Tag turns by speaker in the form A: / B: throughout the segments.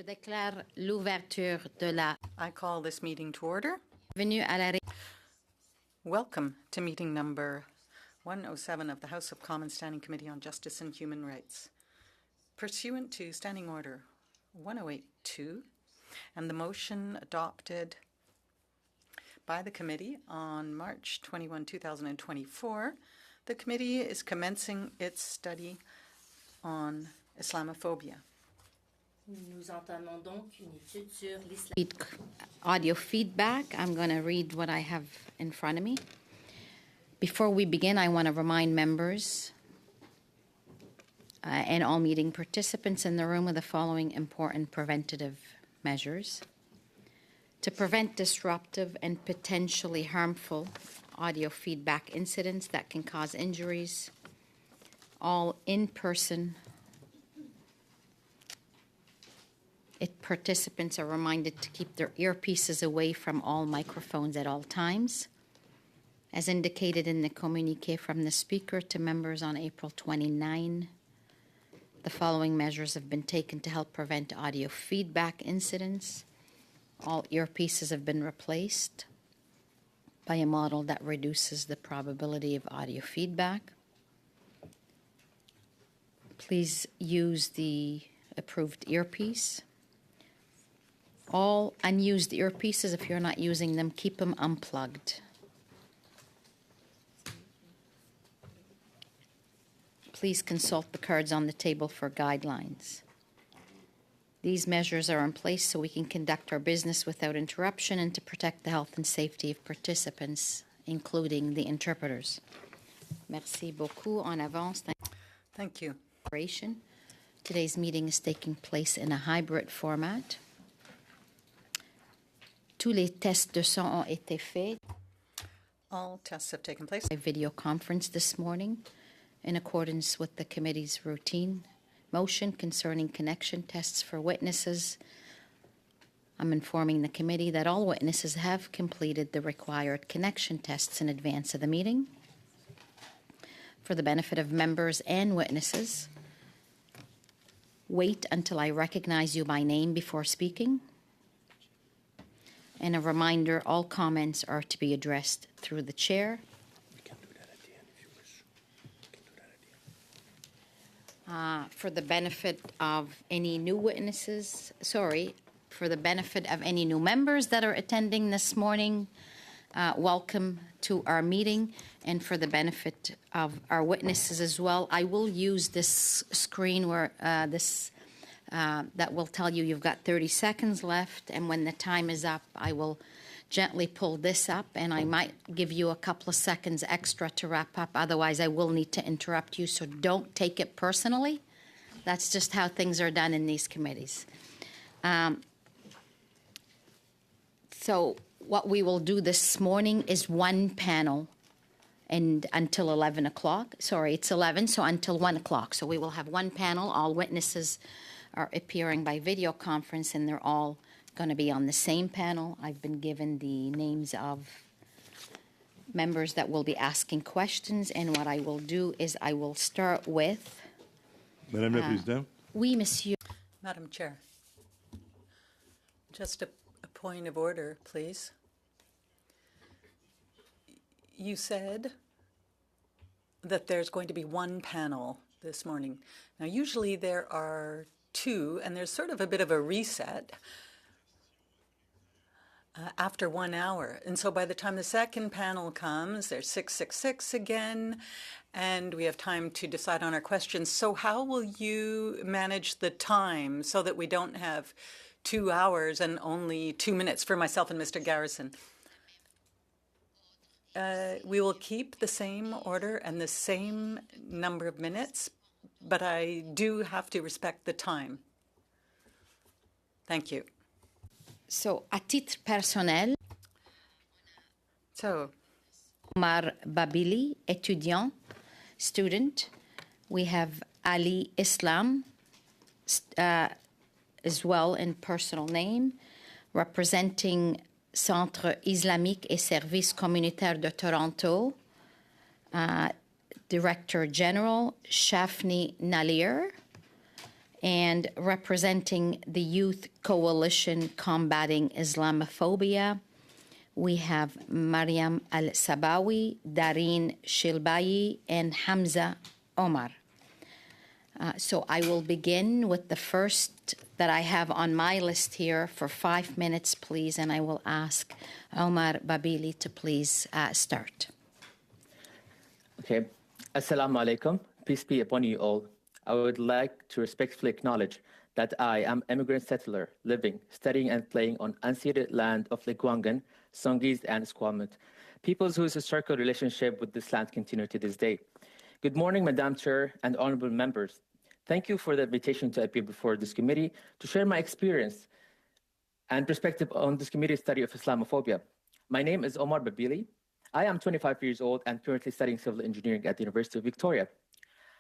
A: déclare l'ouverture de la
B: I call this meeting to order.
A: venue à la
B: Welcome to meeting number 107 of the House of Commons Standing Committee on Justice and Human Rights. Pursuant to Standing Order 1082 and the motion adopted by the committee on March 21, 2024, the committee is commencing its study on Islamophobia.
A: Nous entamons donc une étude sur audio feedback. I'm going to read what I have in front of me. Before we begin, I want to remind members and all meeting participants in the room of the following important preventative measures. To prevent disruptive and potentially harmful audio feedback incidents that can cause injuries, all in-person participants are reminded to keep their earpieces away from all microphones at all times. As indicated in the communiqué from the Speaker to members on April 29, the following measures have been taken to help prevent audio feedback incidents. All earpieces have been replaced by a model that reduces the probability of audio feedback. Please use the approved earpiece. All unused earpieces, if you're not using them, keep them unplugged. Please consult the cards on the table for guidelines. These measures are in place so we can conduct our business without interruption and to protect the health and safety of participants, including the interpreters. Merci beaucoup en avance.
B: Thank you.
A: Today's meeting is taking place in a hybrid format. Tous les tests de son ont été faits.
B: All tests have taken place.
A: A video conference this morning in accordance with the committee's routine motion concerning connection tests for witnesses. I'm informing the committee that all witnesses have completed the required connection tests in advance of the meeting. For the benefit of members and witnesses, wait until I recognize you by name before speaking. And a reminder, all comments are to be addressed through the chair.
C: We can do that at the end if you wish. We can do that at the end.
A: For the benefit of any new witnesses, for the benefit of any new members that are attending this morning, welcome to our meeting. And for the benefit of our witnesses as well, I will use this screen where that will tell you you've got 30 seconds left, and when the time is up, I will gently pull this up, and I might give you a couple of seconds extra to wrap up. Otherwise, I will need to interrupt you, so don't take it personally. That's just how things are done in these committees. So what we will do this morning is one panel and until 11 o'clock. Sorry, it's 11, so until 1 o'clock. So we will have one panel. All witnesses are appearing by video conference, and they're all going to be on the same panel. I've been given the names of members that will be asking questions, and what I will do is I will start with...
C: Madame la Présidente.
A: Oui, Monsieur.
B: Madam Chair, just a point of order, please. You said that there's going to be one panel this morning. Now, usually there are two, and there's sort of a bit of a reset after 1 hour. And so by the time the second panel comes, there's 666 again, and we have time to decide on our questions. So how will you manage the time so that we don't have 2 hours and only 2 minutes for myself and Mr. Garrison? We will keep the same order and the same number of minutes, but I do have to respect the time. Thank you.
A: So, à titre personnel, Omar Babili, étudiant, student. We have Ali Islam, as well in personal name, representing Centre Islamique et Services Communautaires de Toronto, Director General Shafni Nalir, And representing the Youth Coalition Combating Islamophobia, we have Mariam Al-Sabawi, Dareen Shilbayi, and Hamza Omar. So I will begin with the first that I have on my list here for 5 minutes, please, and I will ask Omar Babili to please start.
D: Okay. Assalamu alaikum. Peace be upon you all. I would like to respectfully acknowledge that I am immigrant settler living, studying, and playing on unceded land of Lekwungen, Songhees, and Squamish, peoples whose historical relationship with this land continue to this day. Good morning, Madam Chair and honorable members. Thank you for the invitation to appear before this committee to share my experience and perspective on this committee's study of Islamophobia. My name is Omar Babili. I am 25 years old and currently studying civil engineering at the University of Victoria.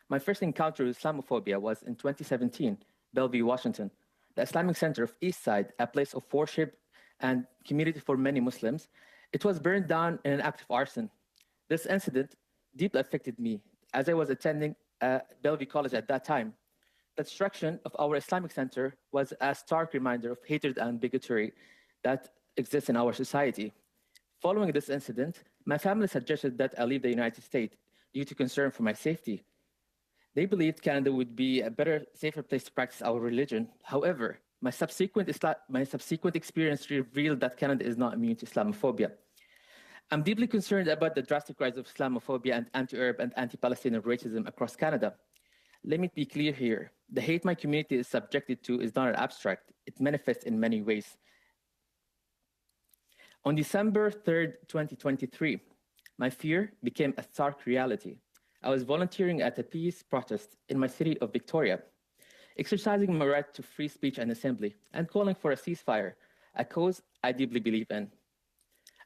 D: My first encounter with Islamophobia was in 2017, Bellevue, Washington, the Islamic Center of East Side, a place of worship and community for many Muslims. It was burned down in an act of arson. This incident deeply affected me as I was attending Bellevue College at that time. The destruction of our Islamic Center was a stark reminder of hatred and bigotry that exists in our society. Following this incident, my family suggested that I leave the United States due to concern for my safety. They believed Canada would be a better, safer place to practice our religion. However, my subsequent experience revealed that Canada is not immune to Islamophobia. I'm deeply concerned about the drastic rise of Islamophobia and anti-Arab and anti-Palestinian racism across Canada. Let me be clear here. The hate my community is subjected to is not abstract. It manifests in many ways. On December 3rd, 2023, my fear became a stark reality. I was volunteering at a peace protest in my city of Victoria, exercising my right to free speech and assembly, and calling for a ceasefire, a cause I deeply believe in.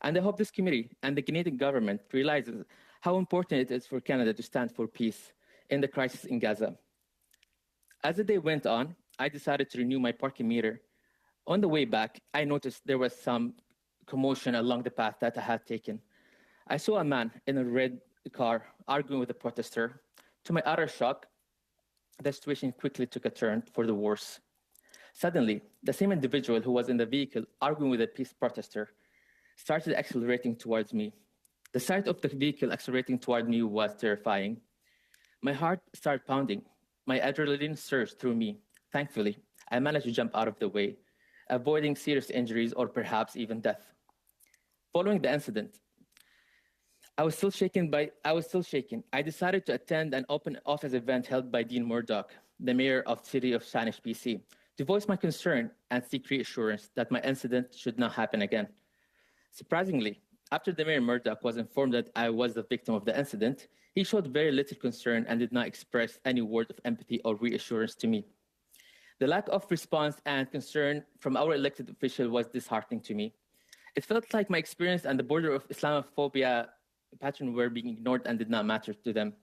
D: And I hope this committee and the Canadian government realizes how important it is for Canada to stand for peace in the crisis in Gaza. As the day went on, I decided to renew my parking meter. On the way back, I noticed there was some commotion along the path that I had taken. I saw a man in a red car arguing with a protester. To my utter shock, the situation quickly took a turn for the worse. Suddenly, the same individual who was in the vehicle arguing with a peace protester started accelerating towards me. The sight of the vehicle accelerating toward me was terrifying. My heart started pounding. My adrenaline surged through me. Thankfully, I managed to jump out of the way, avoiding serious injuries or perhaps even death. Following the incident, I was still shaken. I decided to attend an open office event held by Dean Murdoch, the mayor of the city of Saanich, BC, to voice my concern and seek reassurance that my incident should not happen again. Surprisingly, after the Mayor Murdoch was informed that I was the victim of the incident, he showed very little concern and did not express any word of empathy or reassurance to me. The lack of response and concern from our elected official was disheartening to me. It felt like my experience and the border of Islamophobia pattern were being ignored and did not matter to them.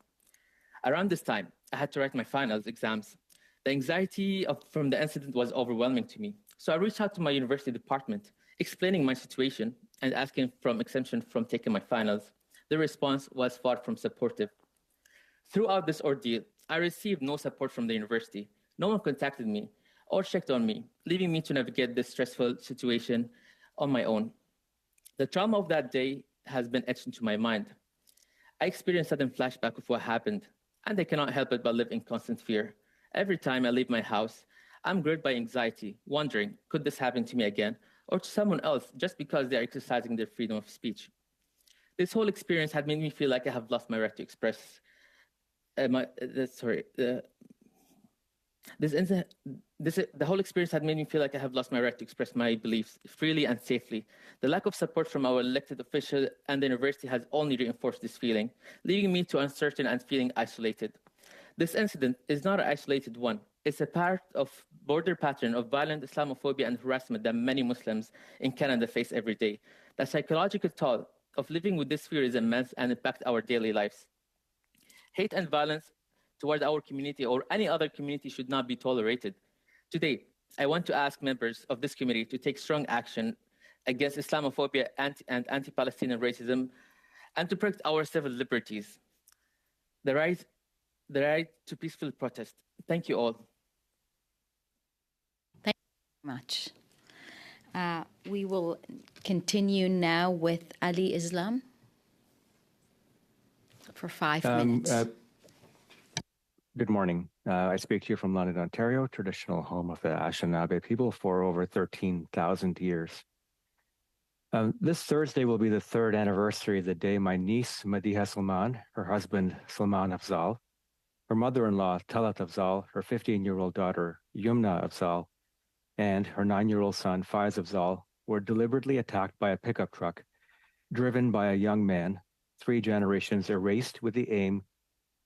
D: Around this time, I had to write my finals exams. The anxiety from the incident was overwhelming to me. So I reached out to my university department, explaining my situation and asking for exemption from taking my finals. The response was far from supportive. Throughout this ordeal, I received no support from the university. No one contacted me or checked on me, leaving me to navigate this stressful situation on my own. The trauma of that day has been etched into my mind. I experienced sudden flashback of what happened, and I cannot help it but live in constant fear. Every time I leave my house, I'm gripped by anxiety, wondering, could this happen to me again or to someone else just because they are exercising their freedom of speech? This whole experience had made me feel like I have lost my right to express the whole experience had made me feel like I have lost my right to express my beliefs freely and safely. The lack of support from our elected official and the university has only reinforced this feeling, leaving me to uncertain and feeling isolated. This incident is not an isolated one. It's a part of broader pattern of violent Islamophobia and harassment that many Muslims in Canada face every day. The psychological toll of living with this fear is immense and impacts our daily lives. Hate and violence toward our community or any other community should not be tolerated. Today, I want to ask members of this committee to take strong action against Islamophobia and anti-Palestinian racism and to protect our civil liberties. The right to peaceful protest. Thank you all.
A: Much. We will continue now with Ali Islam for 5 minutes.
C: Good morning. I speak to you from London, Ontario, traditional home of the Anishinaabe people for over 13,000 years. This Thursday will be the third anniversary of the day my niece, Madiha Salman, her husband, Salman Afzal, her mother-in-law, Talat Afzal, her 15-year-old daughter, Yumna Afzal, and her 9-year-old son, Faiz Afzal, were deliberately attacked by a pickup truck driven by a young man, 3 generations erased with the aim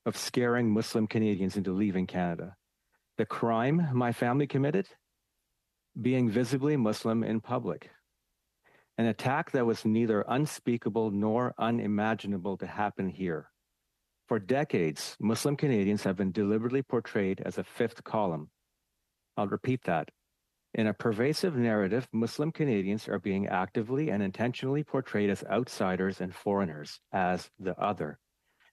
C: of scaring Muslim Canadians into leaving Canada. The crime my family committed? Being visibly Muslim in public. An attack that was neither unspeakable nor unimaginable to happen here. For decades, Muslim Canadians have been deliberately portrayed as a fifth column. I'll repeat that. In a pervasive narrative, Muslim Canadians are being actively and intentionally portrayed as outsiders and foreigners, as the other.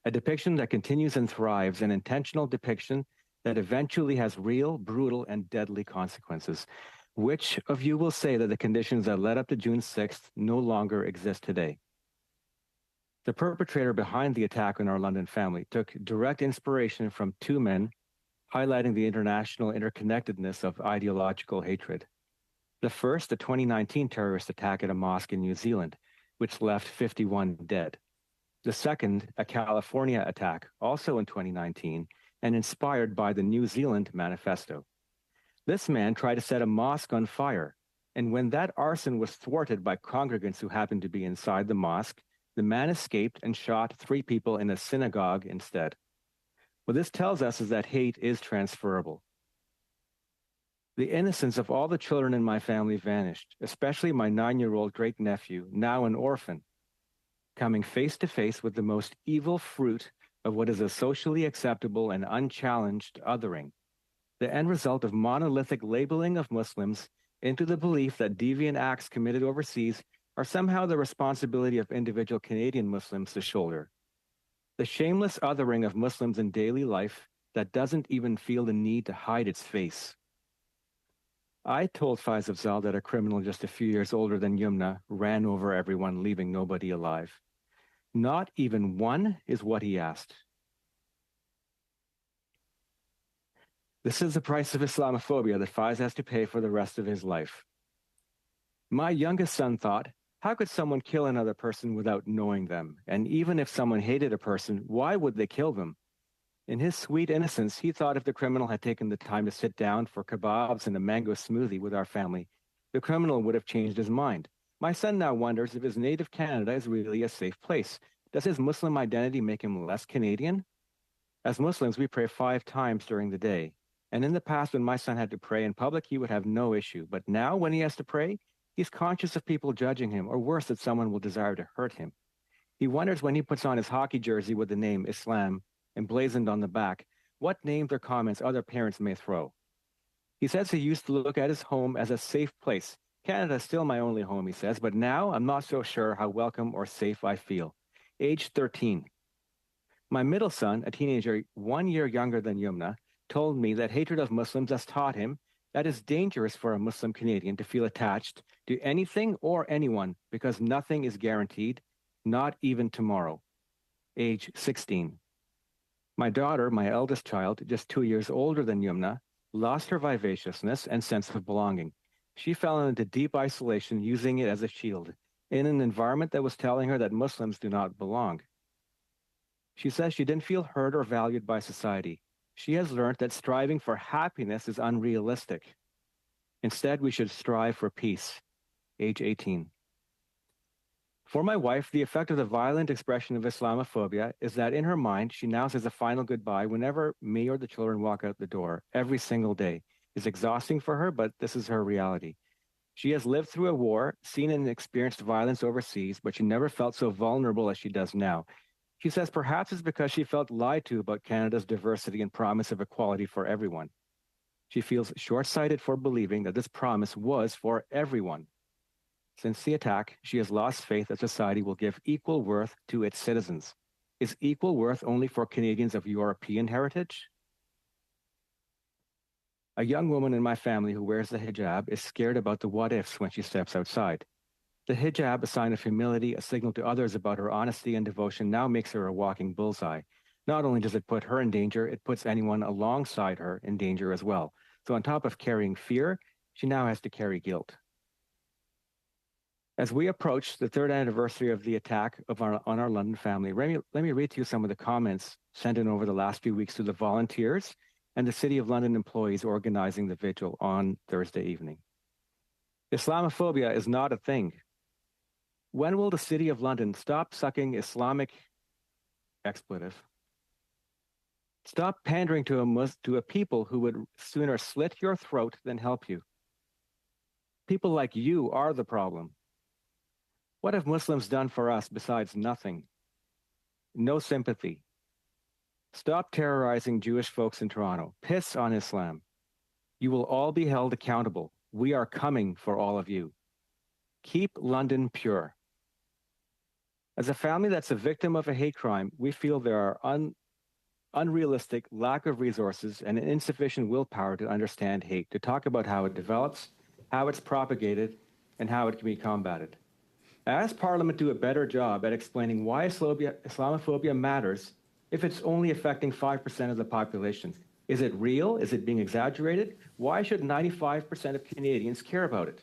C: A depiction that continues and thrives, an intentional depiction that eventually has real, brutal, and deadly consequences. Which of you will say that the conditions that led up to June 6th no longer exist today? The perpetrator behind the attack on our London family took direct inspiration from 2 men, highlighting the international interconnectedness of ideological hatred. The first, the 2019 terrorist attack at a mosque in New Zealand, which left 51 dead. The second, a California attack, also in 2019, and inspired by the New Zealand Manifesto. This man tried to set a mosque on fire, and when that arson was thwarted by congregants who happened to be inside the mosque, the man escaped and shot 3 people in a synagogue instead. What this tells us is that hate is transferable. The innocence of all the children in my family vanished, especially my 9-year-old great-nephew, now an orphan, coming face to face with the most evil fruit of what is a socially acceptable and unchallenged othering. The end result of monolithic labeling of Muslims into the belief that deviant acts committed overseas are somehow the responsibility of individual Canadian Muslims to shoulder. The shameless othering of Muslims in daily life that doesn't even feel the need to hide its face. I told Faiz Afzal that a criminal just a few years older than Yumna ran over everyone, leaving nobody alive. Not even one is what he asked. This is the price of Islamophobia that Faiz has to pay for the rest of his life. My youngest son thought, how could someone kill another person without knowing them? And even if someone hated a person, why would they kill them? In his sweet innocence, he thought if the criminal had taken the time to sit down for kebabs and a mango smoothie with our family, the criminal would have changed his mind. My son now wonders if his native Canada is really a safe place. Does his Muslim identity make him less Canadian? As Muslims, we pray 5 times during the day. And in the past, when my son had to pray in public, he would have no issue. But now, when he has to pray, he's conscious of people judging him, or worse, that someone will desire to hurt him. He wonders when he puts on his hockey jersey with the name Islam emblazoned on the back, what names or comments other parents may throw. He says he used to look at his home as a safe place. Canada is still my only home, he says, but now I'm not so sure how welcome or safe I feel. Age 13. My middle son, a teenager 1 year younger than Yumna, told me that hatred of Muslims has taught him that it's dangerous for a Muslim Canadian to feel attached to anything or anyone because nothing is guaranteed, not even tomorrow. Age 16. My daughter, my eldest child, just 2 years older than Yumna, lost her vivaciousness and sense of belonging. She fell into deep isolation, using it as a shield, in an environment that was telling her that Muslims do not belong. She says she didn't feel heard or valued by society. She has learned that striving for happiness is unrealistic. Instead, we should strive for peace. Age 18. For my wife, the effect of the violent expression of Islamophobia is that in her mind, she now says a final goodbye whenever me or the children walk out the door, every single day. It's exhausting for her, but this is her reality. She has lived through a war, seen and experienced violence overseas, but she never felt so vulnerable as she does now. She says perhaps it's because she felt lied to about Canada's diversity and promise of equality for everyone. She feels short-sighted for believing that this promise was for everyone. Since the attack, she has lost faith that society will give equal worth to its citizens. Is equal worth only for Canadians of European heritage? A young woman in my family who wears the hijab is scared about the what ifs when she steps outside. The hijab, a sign of humility, a signal to others about her honesty and devotion, now makes her a walking bullseye. Not only does it put her in danger, it puts anyone alongside her in danger as well. So on top of carrying fear, she now has to carry guilt. As we approach the third anniversary of the attack on our London family, let me read to you some of the comments sent in over the last few weeks to the volunteers and the City of London employees organizing the vigil on Thursday evening. Islamophobia is not a thing. When will the City of London stop sucking Islamic expletive? Stop pandering to a people who would sooner slit your throat than help you. People like you are the problem. What have Muslims done for us besides nothing? No sympathy. Stop terrorizing Jewish folks in Toronto. Piss on Islam. You will all be held accountable. We are coming for all of you. Keep London pure. As a family that's a victim of a hate crime, we feel there are unrealistic lack of resources and an insufficient willpower to understand hate, to talk about how it develops, how it's propagated, and how it can be combated. Ask Parliament to do a better job at explaining why Islamophobia matters if it's only affecting 5% of the population. Is it real? Is it being exaggerated? Why should 95% of Canadians care about it?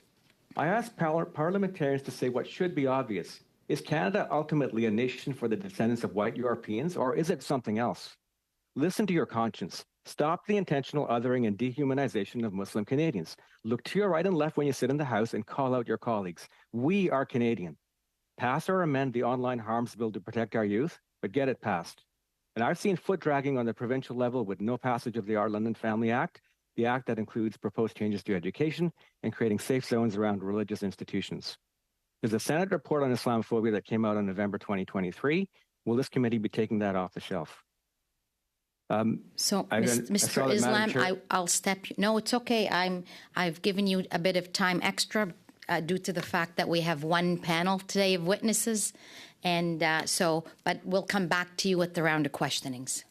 C: I ask parliamentarians to say what should be obvious. Is Canada ultimately a nation for the descendants of white Europeans, or is it something else? Listen to your conscience. Stop the intentional othering and dehumanization of Muslim Canadians. Look to your right and left when you sit in the House and call out your colleagues. We are Canadian. Pass or amend the online harms bill to protect our youth, but get it passed. And I've seen foot dragging on the provincial level with no passage of the Our London Family Act, the act that includes proposed changes to education and creating safe zones around religious institutions. There's a Senate report on Islamophobia that came out in November 2023. Will this committee be taking that off the shelf?
A: Mr. Islam, I'll step you. No, it's okay. I've given you a bit of time extra due to the fact that we have one panel today of witnesses, and but we'll come back to you at the round of questionings.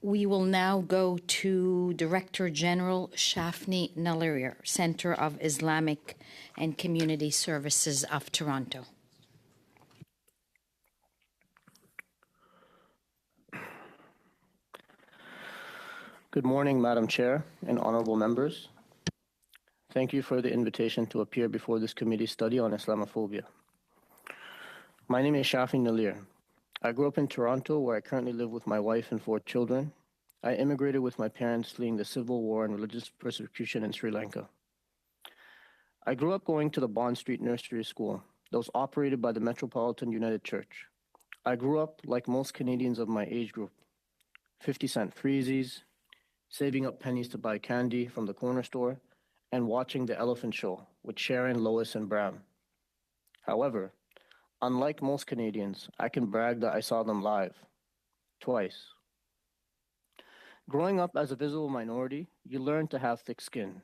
A: We will now go to Director General Shafni Nalarir, Centre of Islamic and Community Services of Toronto.
E: Good morning, Madam Chair and honorable members. Thank you for the invitation to appear before this committee study on Islamophobia. My name is Shafi Nalir. I grew up in Toronto, where I currently live with my wife and 4 children. I immigrated with my parents fleeing the civil war and religious persecution in Sri Lanka. I grew up going to the Bond Street Nursery School that was operated by the Metropolitan United Church. I grew up like most Canadians of my age group, 50-cent freezies, saving up pennies to buy candy from the corner store, and watching The Elephant Show with Sharon, Lois, and Bram. However, unlike most Canadians, I can brag that I saw them live, twice. Growing up as a visible minority, you learn to have thick skin.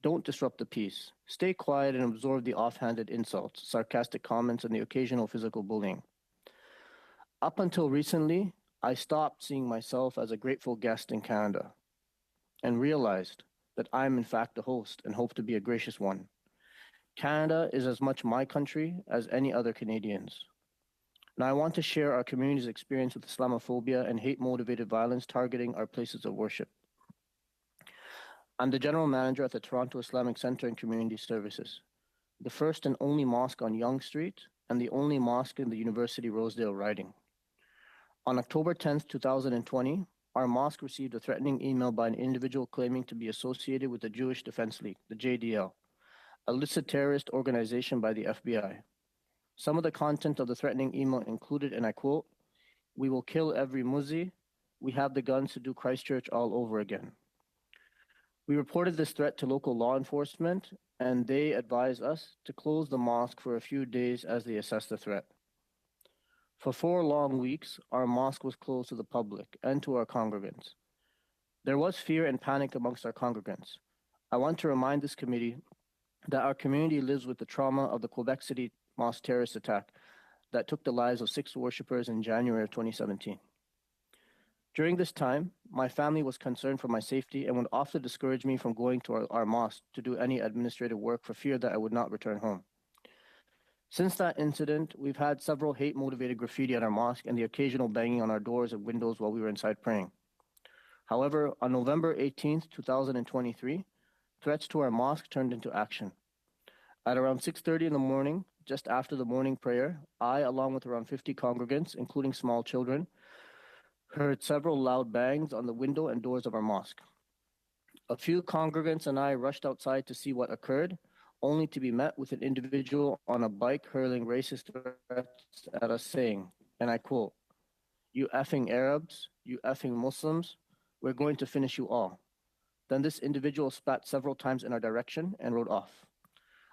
E: Don't disrupt the peace. Stay quiet and absorb the offhanded insults, sarcastic comments, and the occasional physical bullying. Up until recently, I stopped seeing myself as a grateful guest in Canada and realized that I am in fact the host and hope to be a gracious one. Canada is as much my country as any other Canadians. Now I want to share our community's experience with Islamophobia and hate-motivated violence targeting our places of worship. I'm the General Manager at the Toronto Islamic Centre and Community Services, the first and only mosque on Yonge Street and the only mosque in the University Rosedale riding. On October 10th, 2020, our mosque received a threatening email by an individual claiming to be associated with the Jewish Defense League, the JDL, a listed terrorist organization by the FBI. Some of the content of the threatening email included, and I quote, "We will kill every Muzzi. We have the guns to do Christchurch all over again." We reported this threat to local law enforcement, and they advised us to close the mosque for a few days as they assess the threat. For 4 long weeks, our mosque was closed to the public and to our congregants. There was fear and panic amongst our congregants. I want to remind this committee that our community lives with the trauma of the Quebec City mosque terrorist attack that took the lives of 6 worshippers in January of 2017. During this time, my family was concerned for my safety and would often discourage me from going to our mosque to do any administrative work for fear that I would not return home. Since that incident, we've had several hate-motivated graffiti at our mosque and the occasional banging on our doors and windows while we were inside praying. However, on November 18th, 2023, threats to our mosque turned into action. At around 6:30 in the morning, just after the morning prayer, I, along with around 50 congregants, including small children, heard several loud bangs on the window and doors of our mosque. A few congregants and I rushed outside to see what occurred, only to be met with an individual on a bike hurling racist threats at us saying, and I quote, "You effing Arabs, you effing Muslims, we're going to finish you all." Then this individual spat several times in our direction and rode off.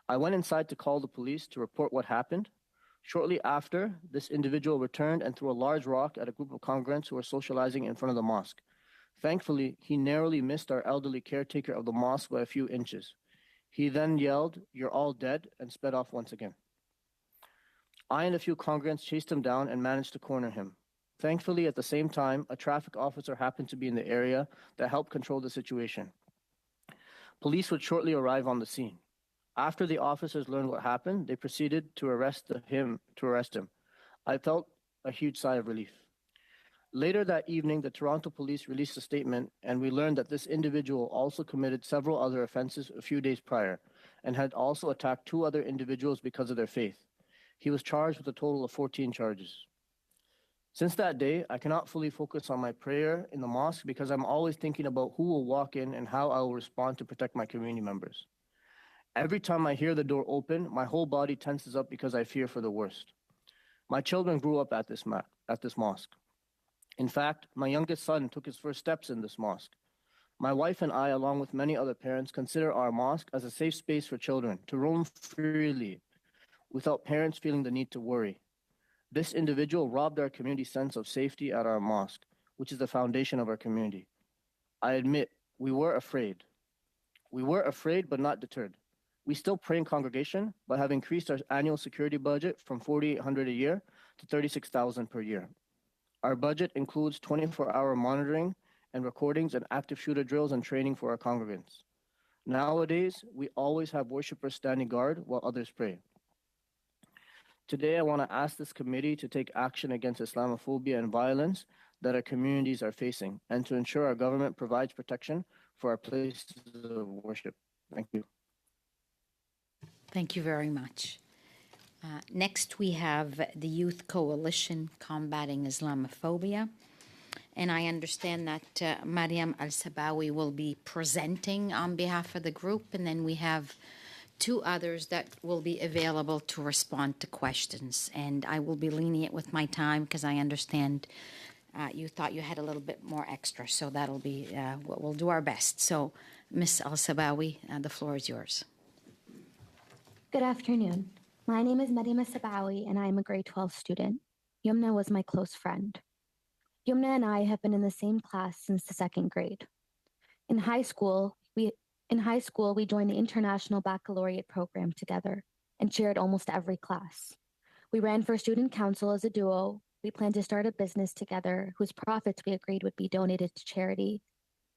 E: I went inside to call the police to report what happened. Shortly after, this individual returned and threw a large rock at a group of congregants who were socializing in front of the mosque. Thankfully, he narrowly missed our elderly caretaker of the mosque by a few inches. He then yelled, "You're all dead," and sped off once again. I and a few congregants chased him down and managed to corner him. Thankfully, at the same time, a traffic officer happened to be in the area that helped control the situation. Police would shortly arrive on the scene. After the officers learned what happened, they proceeded to arrest him. I felt a huge sigh of relief. Later that evening, the Toronto police released a statement, and we learned that this individual also committed several other offenses a few days prior and had also attacked 2 other individuals because of their faith. He was charged with a total of 14 charges. Since that day, I cannot fully focus on my prayer in the mosque because I'm always thinking about who will walk in and how I will respond to protect my community members. Every time I hear the door open, my whole body tenses up because I fear for the worst. My children grew up at this mosque. In fact, my youngest son took his first steps in this mosque. My wife and I, along with many other parents, consider our mosque as a safe space for children to roam freely without parents feeling the need to worry. This individual robbed our community's sense of safety at our mosque, which is the foundation of our community. I admit, we were afraid. We were afraid but not deterred. We still pray in congregation, but have increased our annual security budget from $4,800 a year to $36,000 per year. Our budget includes 24-hour monitoring and recordings and active shooter drills and training for our congregants. Nowadays, we always have worshipers standing guard while others pray. Today, I want to ask this committee to take action against Islamophobia and violence that our communities are facing and to ensure our government provides protection for our places of worship. Thank you.
A: Thank you very much. Next, we have the Youth Coalition Combating Islamophobia. And I understand that Mariam Al-Sabawi will be presenting on behalf of the group. And then we have 2 others that will be available to respond to questions. And I will be lenient with my time because I understand you thought you had a little bit more extra. So that'll be what we'll do our best. So, Ms. Al-Sabawi, the floor is yours.
F: Good afternoon. My name is Mariam Sabawi, and I am a grade 12 student. Yumna was my close friend. Yumna and I have been in the same class since the 2nd grade. In high school, we joined the International Baccalaureate program together and shared almost every class. We ran for student council as a duo. We planned to start a business together whose profits we agreed would be donated to charity.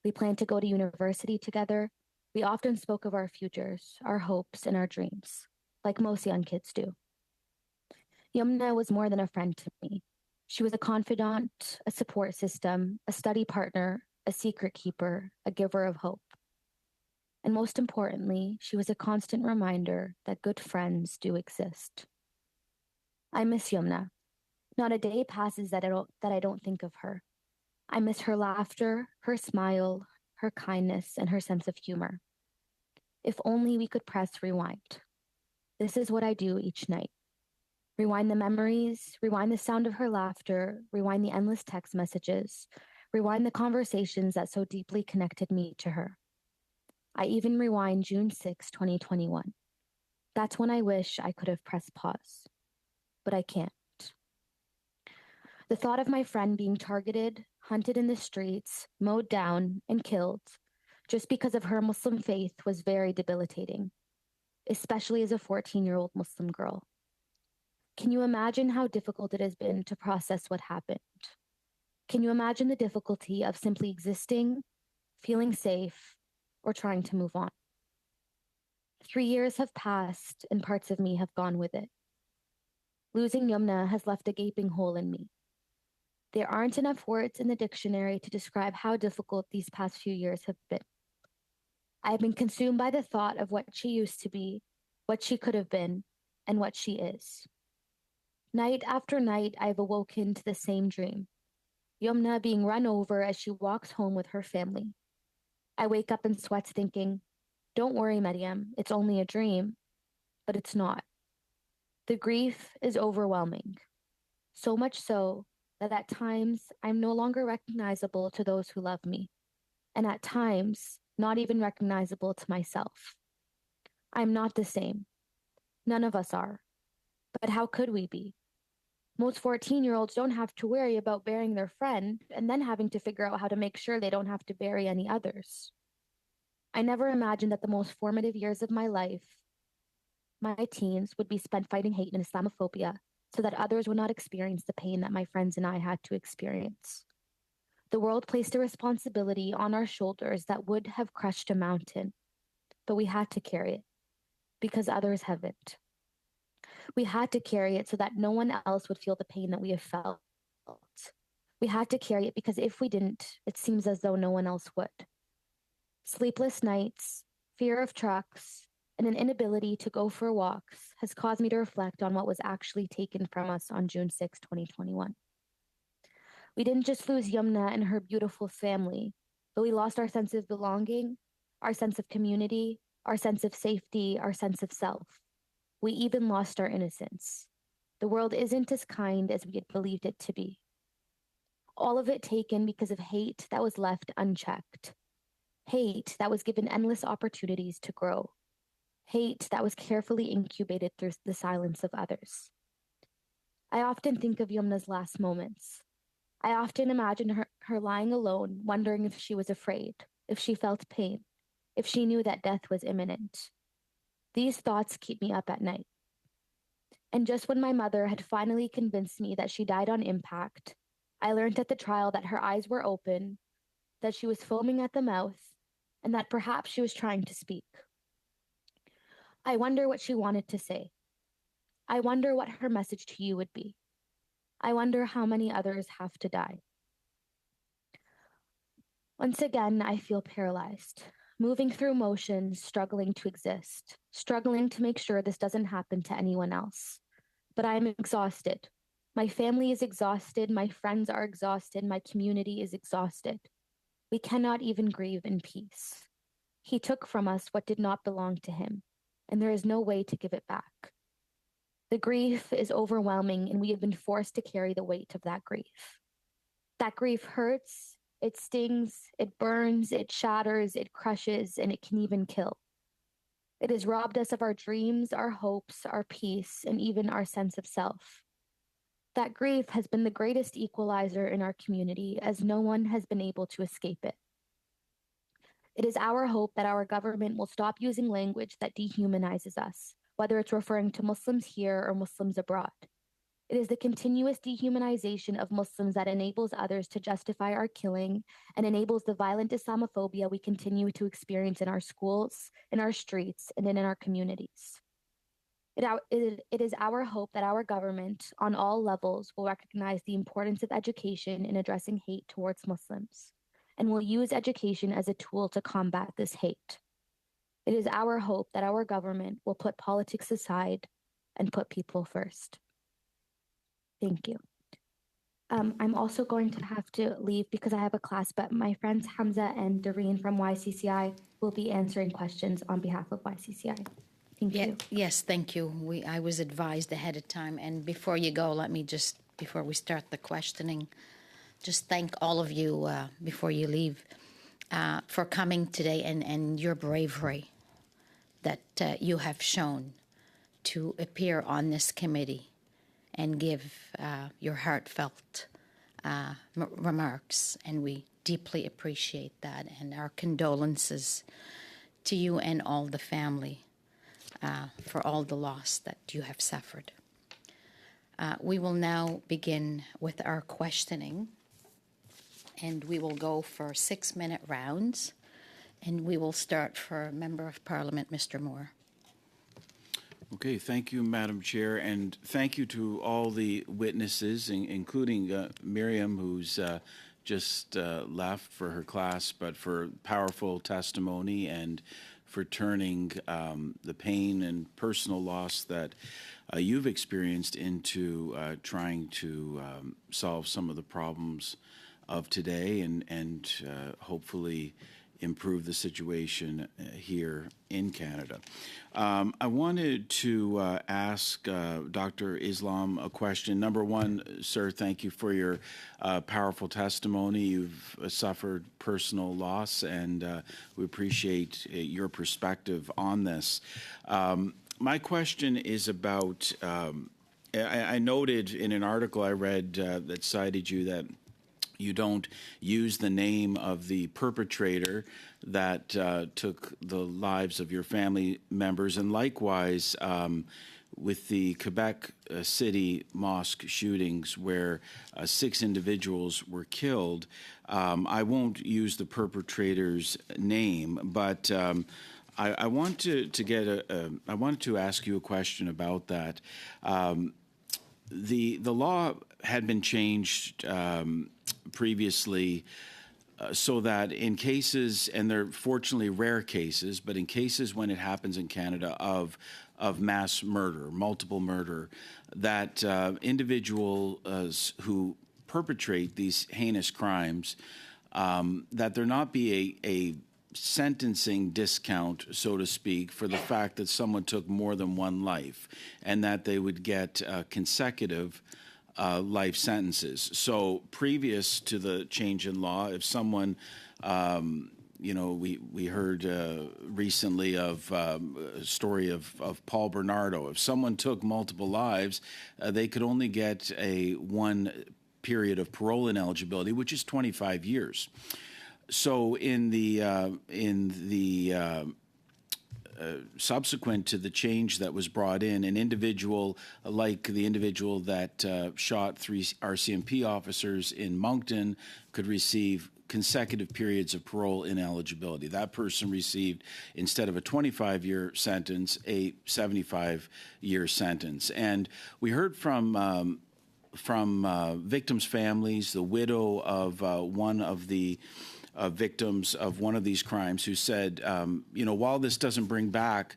F: We planned to go to university together. We often spoke of our futures, our hopes, and our dreams, like most young kids do. Yumna was more than a friend to me. She was a confidant, a support system, a study partner, a secret keeper, a giver of hope. And most importantly, she was a constant reminder that good friends do exist. I miss Yumna. Not a day passes that I don't think of her. I miss her laughter, her smile, her kindness, and her sense of humor. If only we could press rewind. This is what I do each night. Rewind the memories, rewind the sound of her laughter, rewind the endless text messages, rewind the conversations that so deeply connected me to her. I even rewind June 6, 2021. That's when I wish I could have pressed pause, but I can't. The thought of my friend being targeted, hunted in the streets, mowed down, and killed just because of her Muslim faith was very debilitating, especially as a 14-year-old Muslim girl. Can you imagine how difficult it has been to process what happened? Can you imagine the difficulty of simply existing, feeling safe, or trying to move on? 3 years have passed, and parts of me have gone with it. Losing Yumna has left a gaping hole in me. There aren't enough words in the dictionary to describe how difficult these past few years have been. I have been consumed by the thought of what she used to be, what she could have been, and what she is. Night after night, I've awoken to the same dream. Yumna being run over as she walks home with her family. I wake up in sweats thinking, don't worry, Mariam, it's only a dream. But it's not. The grief is overwhelming. So much so that at times I'm no longer recognizable to those who love me. And at times, not even recognizable to myself. I'm not the same. None of us are. But how could we be? Most 14-year-olds don't have to worry about burying their friend and then having to figure out how to make sure they don't have to bury any others. I never imagined that the most formative years of my life, my teens, would be spent fighting hate and Islamophobia so that others would not experience the pain that my friends and I had to experience. The world placed a responsibility on our shoulders that would have crushed a mountain, but we had to carry it because others haven't. We had to carry it so that no one else would feel the pain that we have felt. We had to carry it because if we didn't, it seems as though no one else would. Sleepless nights, fear of trucks, and an inability to go for walks has caused me to reflect on what was actually taken from us on June 6, 2021. We didn't just lose Yumna and her beautiful family, but we lost our sense of belonging, our sense of community, our sense of safety, our sense of self. We even lost our innocence. The world isn't as kind as we had believed it to be. All of it taken because of hate that was left unchecked. Hate that was given endless opportunities to grow. Hate that was carefully incubated through the silence of others. I often think of Yumna's last moments. I often imagine her lying alone, wondering if she was afraid, if she felt pain, if she knew that death was imminent. These thoughts keep me up at night. And just when my mother had finally convinced me that she died on impact, I learned at the trial that her eyes were open, that she was foaming at the mouth, and that perhaps she was trying to speak. I wonder what she wanted to say. I wonder what her message to you would be. I wonder how many others have to die. Once again, I feel paralyzed, moving through motions, struggling to exist, struggling to make sure this doesn't happen to anyone else. But I'm exhausted. My family is exhausted. My friends are exhausted. My community is exhausted. We cannot even grieve in peace. He took from us what did not belong to him, and there is no way to give it back. The grief is overwhelming, and we have been forced to carry the weight of that grief. That grief hurts, it stings, it burns, it shatters, it crushes, and it can even kill. It has robbed us of our dreams, our hopes, our peace, and even our sense of self. That grief has been the greatest equalizer in our community, as no one has been able to escape it. It is our hope that our government will stop using language that dehumanizes us, whether it's referring to Muslims here or Muslims abroad. It is the continuous dehumanization of Muslims that enables others to justify our killing and enables the violent Islamophobia we continue to experience in our schools, in our streets, and in our communities. It is our hope that our government, on all levels, will recognize the importance of education in addressing hate towards Muslims, and will use education as a tool to combat this hate. It is our hope that our government will put politics aside and put people first. Thank you. I'm also going to have to leave because I have a class, but my friends Hamza and Doreen from YCCI will be answering questions on behalf of YCCI. Thank you.
A: Yes, thank you. I was advised ahead of time. And before you go, let me just, before we start the questioning, just thank all of you before you leave for coming today and your bravery that you have shown to appear on this committee and give your heartfelt remarks. And we deeply appreciate that. And our condolences to you and all the family for all the loss that you have suffered. We will now begin with our questioning. and we will go for 6-minute rounds. And we will start for Member of Parliament, Mr. Moore.
G: Okay, thank you, Madam Chair, and thank you to all the witnesses, including Miriam, who's just left for her class, but for powerful testimony and for turning the pain and personal loss that you've experienced into trying to solve some of the problems of today and hopefully improve the situation here in Canada. I wanted to ask Dr. Islam a question. Number one, sir, thank you for your powerful testimony. You've suffered personal loss, and we appreciate your perspective on this. My question is about, I noted in an article I read that cited you that you don't use the name of the perpetrator that took the lives of your family members. And likewise, with the Quebec City mosque shootings where 6 individuals were killed, I won't use the perpetrator's name, but I want to I wanted to ask you a question about that. The law had been changed previously so that in cases, and they're fortunately rare cases, but in cases when it happens in Canada of mass murder, multiple murder, that individuals who perpetrate these heinous crimes, that there not be a sentencing discount, so to speak, for the fact that someone took more than one life, and that they would get consecutive life sentences. So previous to the change in law, if someone, we heard recently of a story of Paul Bernardo. If someone took multiple lives, they could only get one period of parole ineligibility, which is 25 years. So in the subsequent to the change that was brought in, an individual like the individual that shot 3 RCMP officers in Moncton could receive consecutive periods of parole ineligibility. That person received, instead of a 25-year sentence, a 75-year sentence. And we heard from victims' families, the widow of one of the victims of one of these crimes, who said, while this doesn't bring back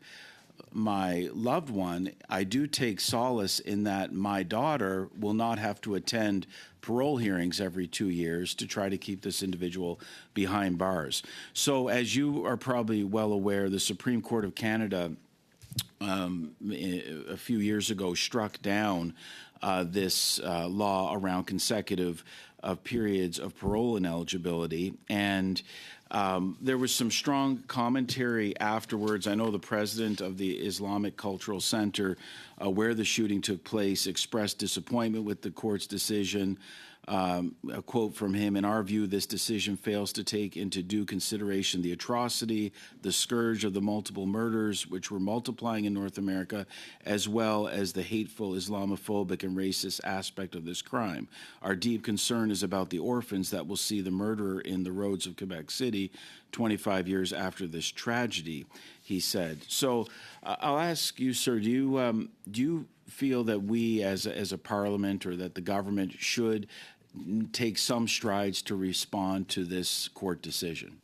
G: my loved one, I do take solace in that my daughter will not have to attend parole hearings every 2 years to try to keep this individual behind bars. So as you are probably well aware, the Supreme Court of Canada a few years ago struck down this law around consecutive periods of parole ineligibility, and there was some strong commentary afterwards. I know the president of the Islamic Cultural Center, where the shooting took place, expressed disappointment with the court's decision. A quote from him: "In our view, this decision fails to take into due consideration the atrocity, the scourge of the multiple murders which were multiplying in North America, as well as the hateful Islamophobic and racist aspect of this crime. Our deep concern is about the orphans that will see the murderer in the roads of Quebec City 25 years after this tragedy," he said. So I'll ask you, sir, do you feel that we as a parliament, or that the government should take some strides to respond to this court decision?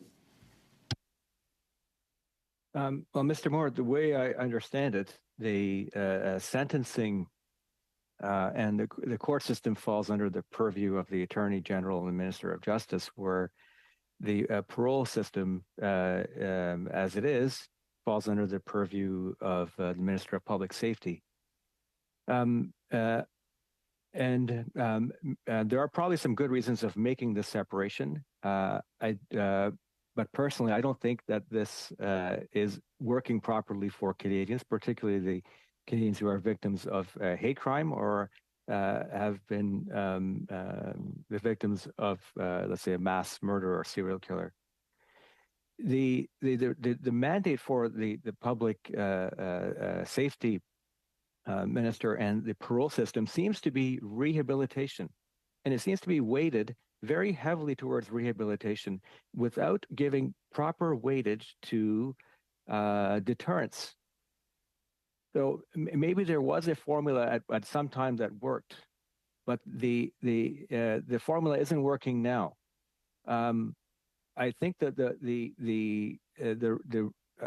C: Well, Mr. Moore, the way I understand it, the sentencing and the court system falls under the purview of the Attorney General and the Minister of Justice, where the parole system, as it is, falls under the purview of the Minister of Public Safety. And there are probably some good reasons of making this separation. But personally, I don't think that this is working properly for Canadians, particularly the Canadians who are victims of hate crime or have been the victims of, let's say, a mass murder or serial killer. The mandate for the public safety minister and the parole system seems to be rehabilitation, and it seems to be weighted very heavily towards rehabilitation without giving proper weightage to deterrence. So maybe there was a formula at some time that worked, but the formula isn't working now. I think that the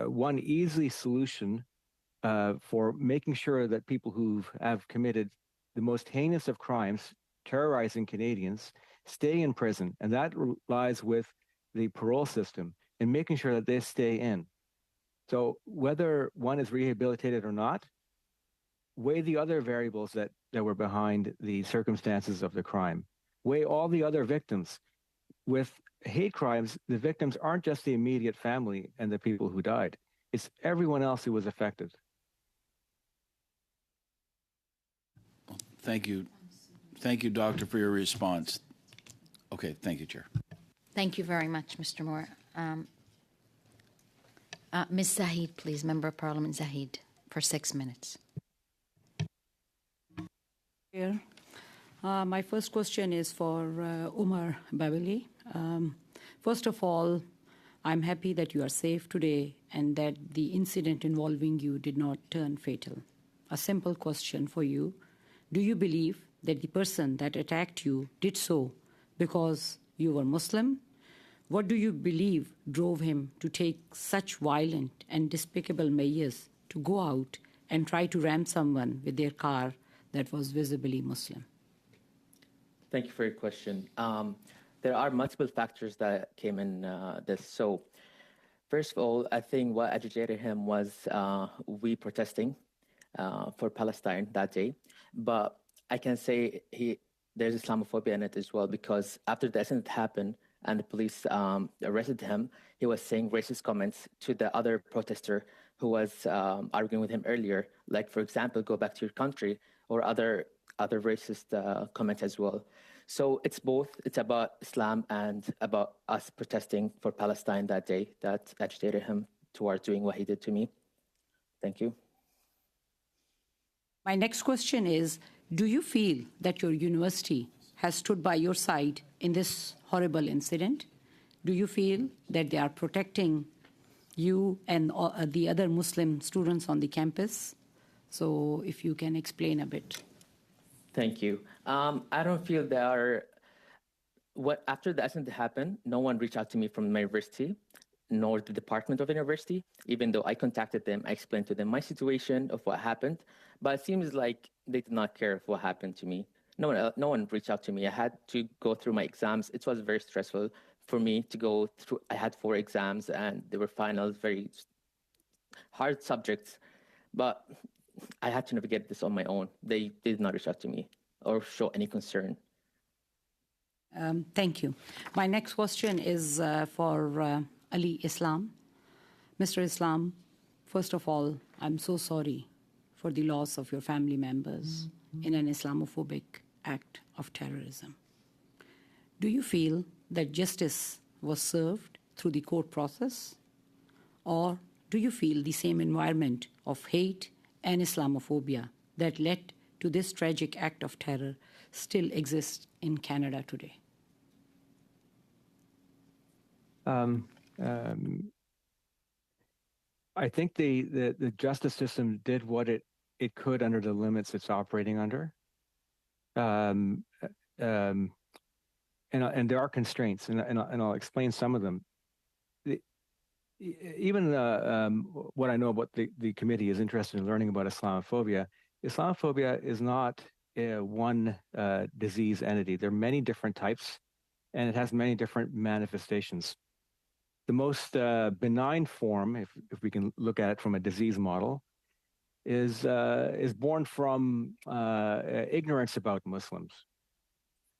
C: one easy solution for making sure that people who have committed the most heinous of crimes, terrorizing Canadians, stay in prison, and that lies with the parole system and making sure that they stay in. So whether one is rehabilitated or not, weigh the other variables that were behind the circumstances of the crime. Weigh all the other victims. With hate crimes, the victims aren't just the immediate family and the people who died. It's everyone else who was affected.
G: Thank you. Thank you, Doctor, for your response. Okay, thank you, Chair.
A: Thank you very much, Mr. Moore. Ms. Zahid, please, Member of Parliament Zahid, for 6 minutes.
H: Chair. My first question is for Umar Babili. First of all, I'm happy that you are safe today and that the incident involving you did not turn fatal. A simple question for you. Do you believe that the person that attacked you did so because you were Muslim? What do you believe drove him to take such violent and despicable measures to go out and try to ram someone with their car that was visibly Muslim?
D: Thank you for your question. There are multiple factors that came in this. So, first of all, I think what agitated him was we protesting for Palestine that day. But I can say there's Islamophobia in it as well, because after the incident happened and the police arrested him, he was saying racist comments to the other protester who was arguing with him earlier, like, for example, go back to your country, or other racist comments as well. So it's both. It's about Islam and about us protesting for Palestine that day that agitated him towards doing what he did to me. Thank you.
H: My next question is, do you feel that your university has stood by your side in this horrible incident? Do you feel that they are protecting you and the other Muslim students on the campus? So if you can explain a bit.
D: Thank you. I don't feel there are... After the incident happened, no one reached out to me from my university, nor the department of the university, even though I contacted them. I explained to them my situation of what happened, but it seems like they did not care of what happened to me. No one reached out to me. I had to go through my exams. It was very stressful for me to go through. I had 4 exams, and they were finals, very hard subjects, but I had to navigate this on my own. They did not reach out to me or show any concern.
H: Thank you. My next question is for Ali Islam. Mr. Islam, first of all, I'm so sorry for the loss of your family members in an Islamophobic act of terrorism. Do you feel that justice was served through the court process? Or do you feel the same environment of hate and Islamophobia that led to this tragic act of terror still exists in Canada today?
C: I think the justice system did what it could under the limits it's operating under. And there are constraints, and I'll explain some of them. Even what I know about the committee is interested in learning about Islamophobia. Islamophobia is not one disease entity. There are many different types, and it has many different manifestations. The most benign form, if we can look at it from a disease model, is born from ignorance about Muslims.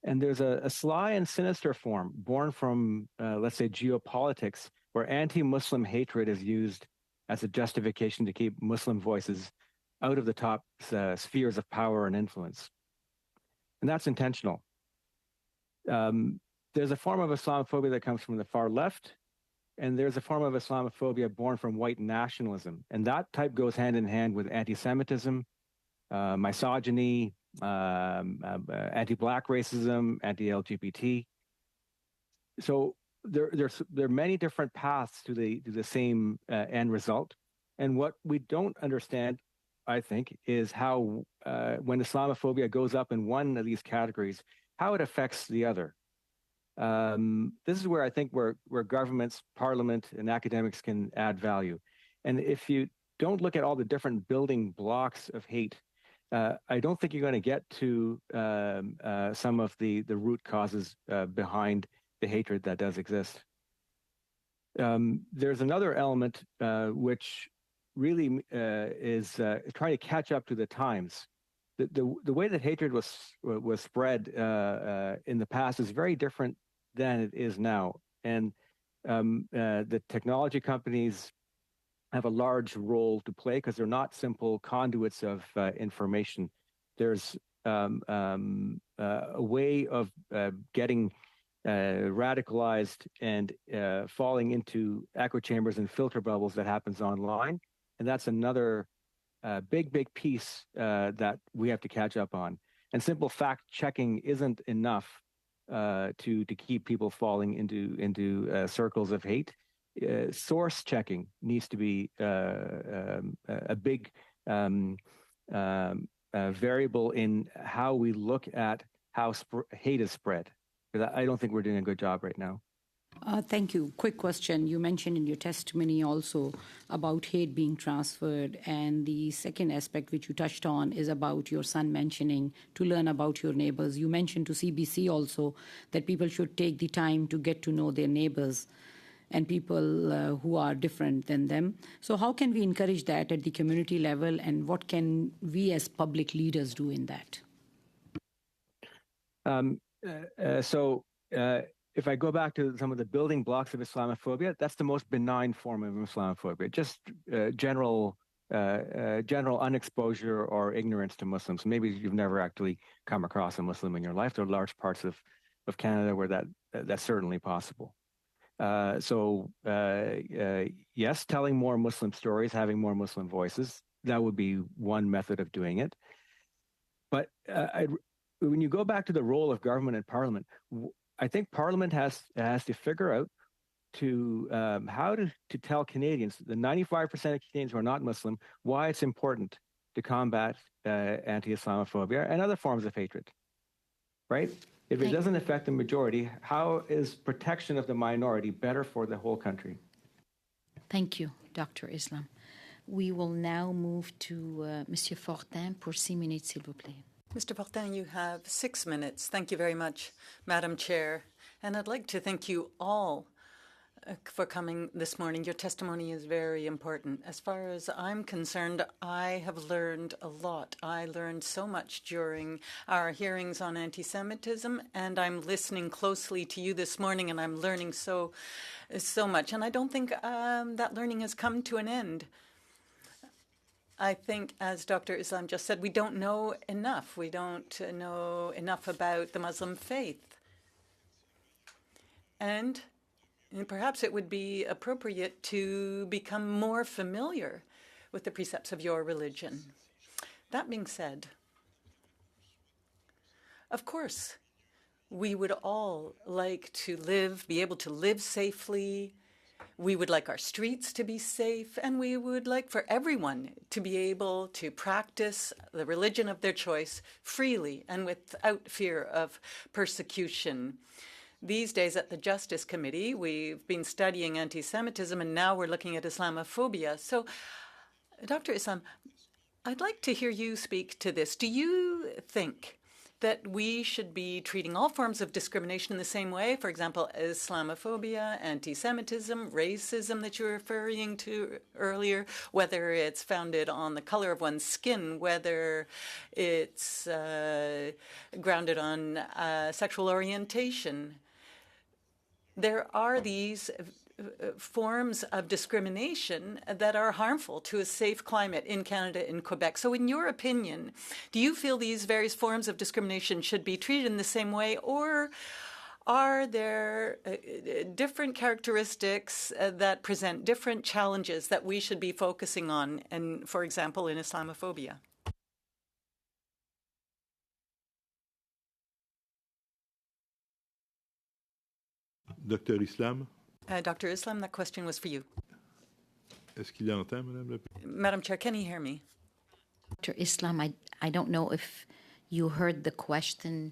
C: And there's a sly and sinister form born from, let's say, geopolitics, where anti-Muslim hatred is used as a justification to keep Muslim voices out of the top spheres of power and influence. And that's intentional. There's a form of Islamophobia that comes from the far left, and there's a form of Islamophobia born from white nationalism. And that type goes hand in hand with anti-Semitism, misogyny, anti-Black racism, anti-LGBT. So there are many different paths to the same end result. And what we don't understand, I think, is how when Islamophobia goes up in one of these categories, how it affects the other. This is where I think where governments, parliament, and academics can add value. And if you don't look at all the different building blocks of hate, I don't think you're going to get to some of the root causes behind the hatred that does exist. There's another element which really is trying to catch up to the times. The way that hatred was spread in the past is very different than it is now, and the technology companies have a large role to play because they're not simple conduits of information. There's a way of getting radicalized and falling into echo chambers and filter bubbles that happens online, and that's another big piece that we have to catch up on. And simple fact checking isn't enough to keep people falling into circles of hate. Source checking needs to be a big variable in how we look at how hate is spread. Because I don't think we're doing a good job right now.
H: Thank you. Quick question. You mentioned in your testimony also about hate being transferred. And the second aspect which you touched on is about your son mentioning to learn about your neighbors. You mentioned to CBC also that people should take the time to get to know their neighbors and people who are different than them. So how can we encourage that at the community level, and what can we as public leaders do in that?
C: If I go back to some of the building blocks of Islamophobia, that's the most benign form of Islamophobia, just general unexposure or ignorance to Muslims. Maybe you've never actually come across a Muslim in your life. There are large parts of Canada where that's certainly possible. Yes, telling more Muslim stories, having more Muslim voices, that would be one method of doing it. But when you go back to the role of government and parliament, I think Parliament has to figure out how to tell Canadians, the 95% of Canadians who are not Muslim, why it's important to combat anti-Islamophobia and other forms of hatred, right? If it doesn't affect the majority, how is protection of the minority better for the whole country?
A: Thank you, Dr. Islam. We will now move to Monsieur Fortin pour 6 minutes, s'il vous plaît.
B: Mr. Fortin, you have 6 minutes. Thank you very much, Madam Chair. And I'd like to thank you all for coming this morning. Your testimony is very important. As far as I'm concerned, I have learned a lot. I learned so much during our hearings on anti-Semitism, and I'm listening closely to you this morning, and I'm learning so much. And I don't think that learning has come to an end. I think, as Dr. Islam just said, we don't know enough. We don't know enough about the Muslim faith. And perhaps it would be appropriate to become more familiar with the precepts of your religion. That being said, of course, we would all like to be able to live safely. We would like our streets to be safe, and we would like for everyone to be able to practice the religion of their choice freely and without fear of persecution. These days at the Justice Committee, we've been studying anti-Semitism, and now we're looking at Islamophobia. So, Dr. Islam, I'd like to hear you speak to this. Do you think that we should be treating all forms of discrimination in the same way? For example, Islamophobia, anti-Semitism, racism that you were referring to earlier, whether it's founded on the color of one's skin, whether it's grounded on sexual orientation. There are these forms of discrimination that are harmful to a safe climate in Canada and Quebec. So in your opinion, do you feel these various forms of discrimination should be treated in the same way, or are there different characteristics that present different challenges that we should be focusing on, and for example, in Islamophobia?
I: Dr. Islam,
B: Dr. Islam, that question was for you.
I: est-ce qu'il entend, Madame la
B: Madam Chair, can you hear me?
A: Dr. Islam, I don't know if you heard the question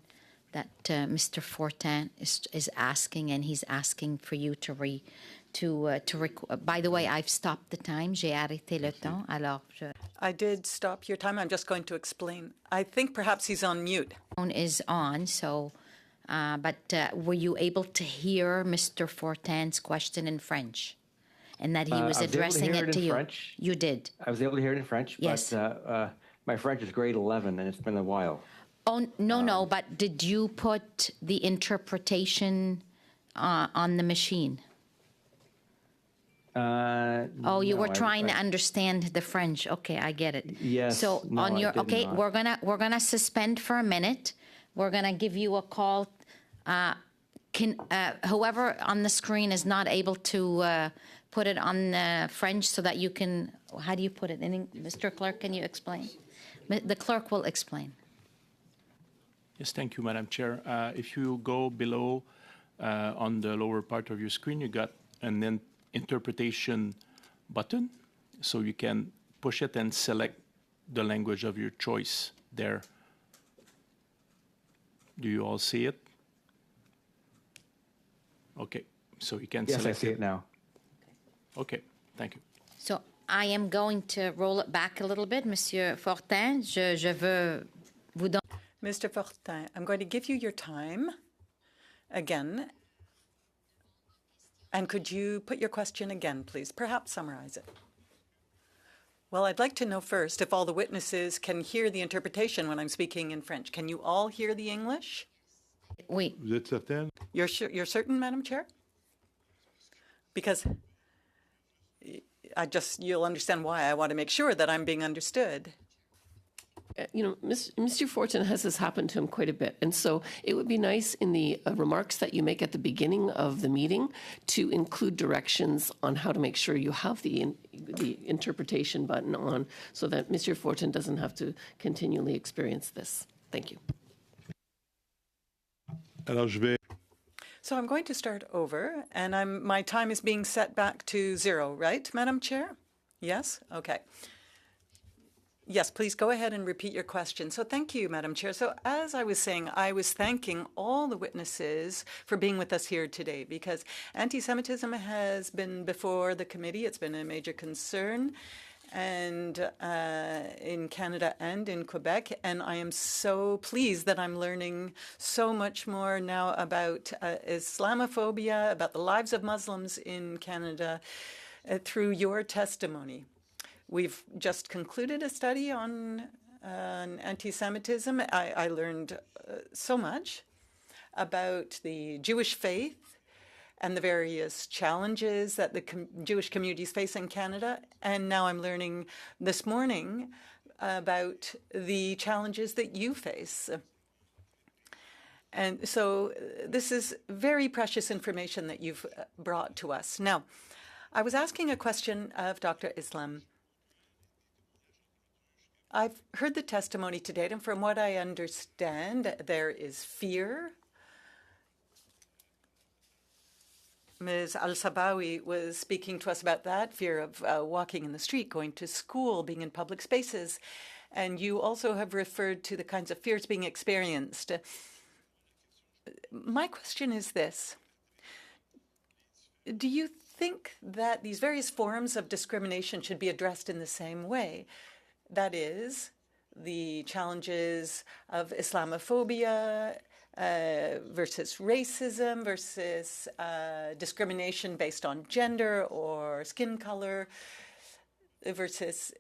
A: that Mr. Fortin is asking, and he's asking for you by the way, I've stopped the time. J'ai arrêté le temps. Alors,
B: I did stop your time. I'm just going to explain. I think perhaps he's on mute.
A: phone is on, so, but were you able to hear Mr. Fortin's question in French? And that he was
C: I was able to
A: addressing
C: hear
A: it
C: it
A: to
C: in
A: you?
C: French.
A: You did.
C: I was able to hear it in French,
A: Yes.
C: but my French is grade 11, and it's been a while.
A: Oh, no, but did you put the interpretation on the machine? Oh, you
C: no,
A: were trying to understand the French. Okay, I get it.
C: Yes,
A: So
C: no,
A: on
C: I
A: your
C: did
A: okay,
C: not.
A: we're gonna suspend for a minute. We're gonna give you a call. Whoever on the screen is not able to put it on French so that you can. How do you put it? Mr. Clerk, can you explain? The clerk will explain.
J: Yes, thank you, Madam Chair. If you go below on the lower part of your screen, you got an interpretation button, so you can push it and select the language of your choice there. Do you all see it? Okay, so you can
C: Yes,
J: select
C: I see it now.
J: Okay, thank you.
A: So I am going to roll it back a little bit, Monsieur Fortin. Je veux vous donner.
B: Mr. Fortin, I'm going to give you your time again. And could you put your question again, please? Perhaps summarize it. Well, I'd like to know first if all the witnesses can hear the interpretation when I'm speaking in French. Can you all hear the English?
A: Oui.
I: Vous êtes certaine?
B: You're certain, Madam Chair? Because you'll understand why I want to make sure that I'm being understood.
K: Mr. Fortin has this happen to him quite a bit. And so it would be nice in the remarks that you make at the beginning of the meeting to include directions on how to make sure you have the interpretation button on so that Mr. Fortin doesn't have to continually experience this. Thank you.
I: Alors, je vais...
B: So I'm going to start over, and my time is being set back to 0, right, Madam Chair? Yes? Okay. Yes, please go ahead and repeat your question. So thank you, Madam Chair. So as I was saying, I was thanking all the witnesses for being with us here today because anti-Semitism has been before the committee. It's been a major concern and in Canada and in Quebec. And I am so pleased that I'm learning so much more now about Islamophobia, about the lives of Muslims in Canada through your testimony. We've just concluded a study on anti-Semitism. I learned so much about the Jewish faith and the various challenges that the Jewish communities face in Canada. And now I'm learning this morning about the challenges that you face. And so this is very precious information that you've brought to us. Now, I was asking a question of Dr. Islam. I've heard the testimony to date, and from what I understand, there is fear. Ms. Al-Sabawi was speaking to us about that, fear of walking in the street, going to school, being in public spaces. And you also have referred to the kinds of fears being experienced. My question is this. Do you think that these various forms of discrimination should be addressed in the same way? That is, the challenges of Islamophobia versus racism versus discrimination based on gender or skin color versus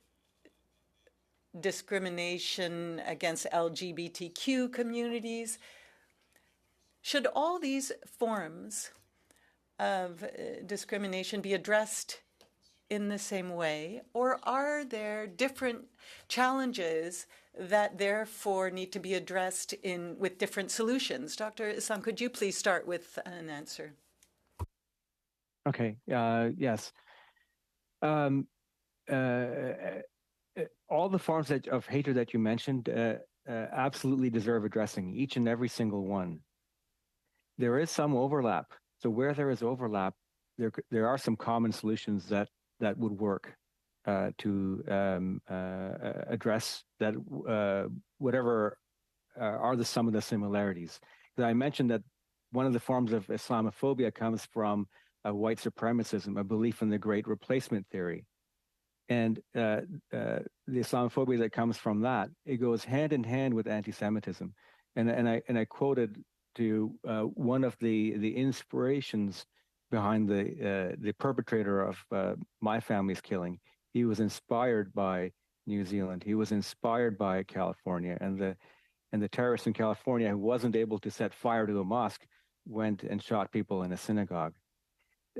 B: discrimination against LGBTQ communities. Should all these forms of discrimination be addressed in the same way, or are there different challenges that therefore need to be addressed with different solutions? Dr. Islam, could you please start with an answer?
C: Okay. Yes. All the forms of hatred that you mentioned absolutely deserve addressing, each and every single one. There is some overlap So where there is overlap, there are some common solutions that would work to address that. Whatever are some of the similarities. I mentioned that one of the forms of Islamophobia comes from white supremacism, a belief in the Great Replacement theory. And the Islamophobia that comes from that, it goes hand in hand with anti-Semitism. And I quoted to one of the inspirations behind the perpetrator of my family's killing. He was inspired by New Zealand. He was inspired by California, and the terrorist in California who wasn't able to set fire to a mosque went and shot people in a synagogue.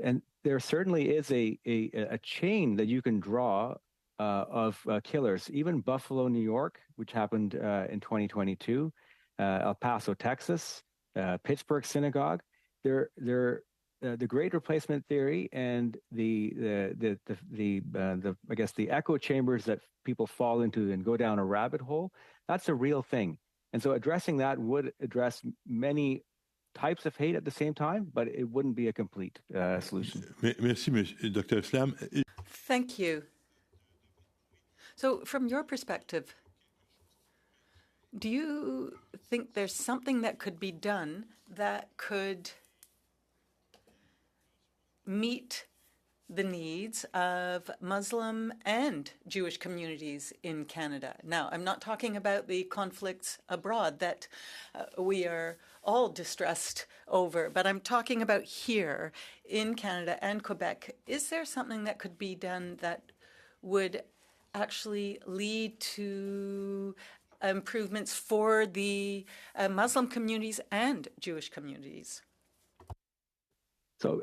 C: And there certainly is a chain that you can draw of killers. Even Buffalo, New York, which happened in 2022, El Paso, Texas, Pittsburgh synagogue. The Great Replacement theory and the I guess the echo chambers that people fall into and go down a rabbit hole. That's a real thing. And so addressing that would address many types of hate at the same time, but it wouldn't be a complete solution.
I: Merci, Dr. Islam.
B: Thank you. So from your perspective, do you think there's something that could be done that could meet the needs of Muslim and Jewish communities in Canada? Now, I'm not talking about the conflicts abroad that we are all distressed over, but I'm talking about here in Canada and Quebec. Is there something that could be done that would actually lead to improvements for the Muslim communities and Jewish communities?
C: So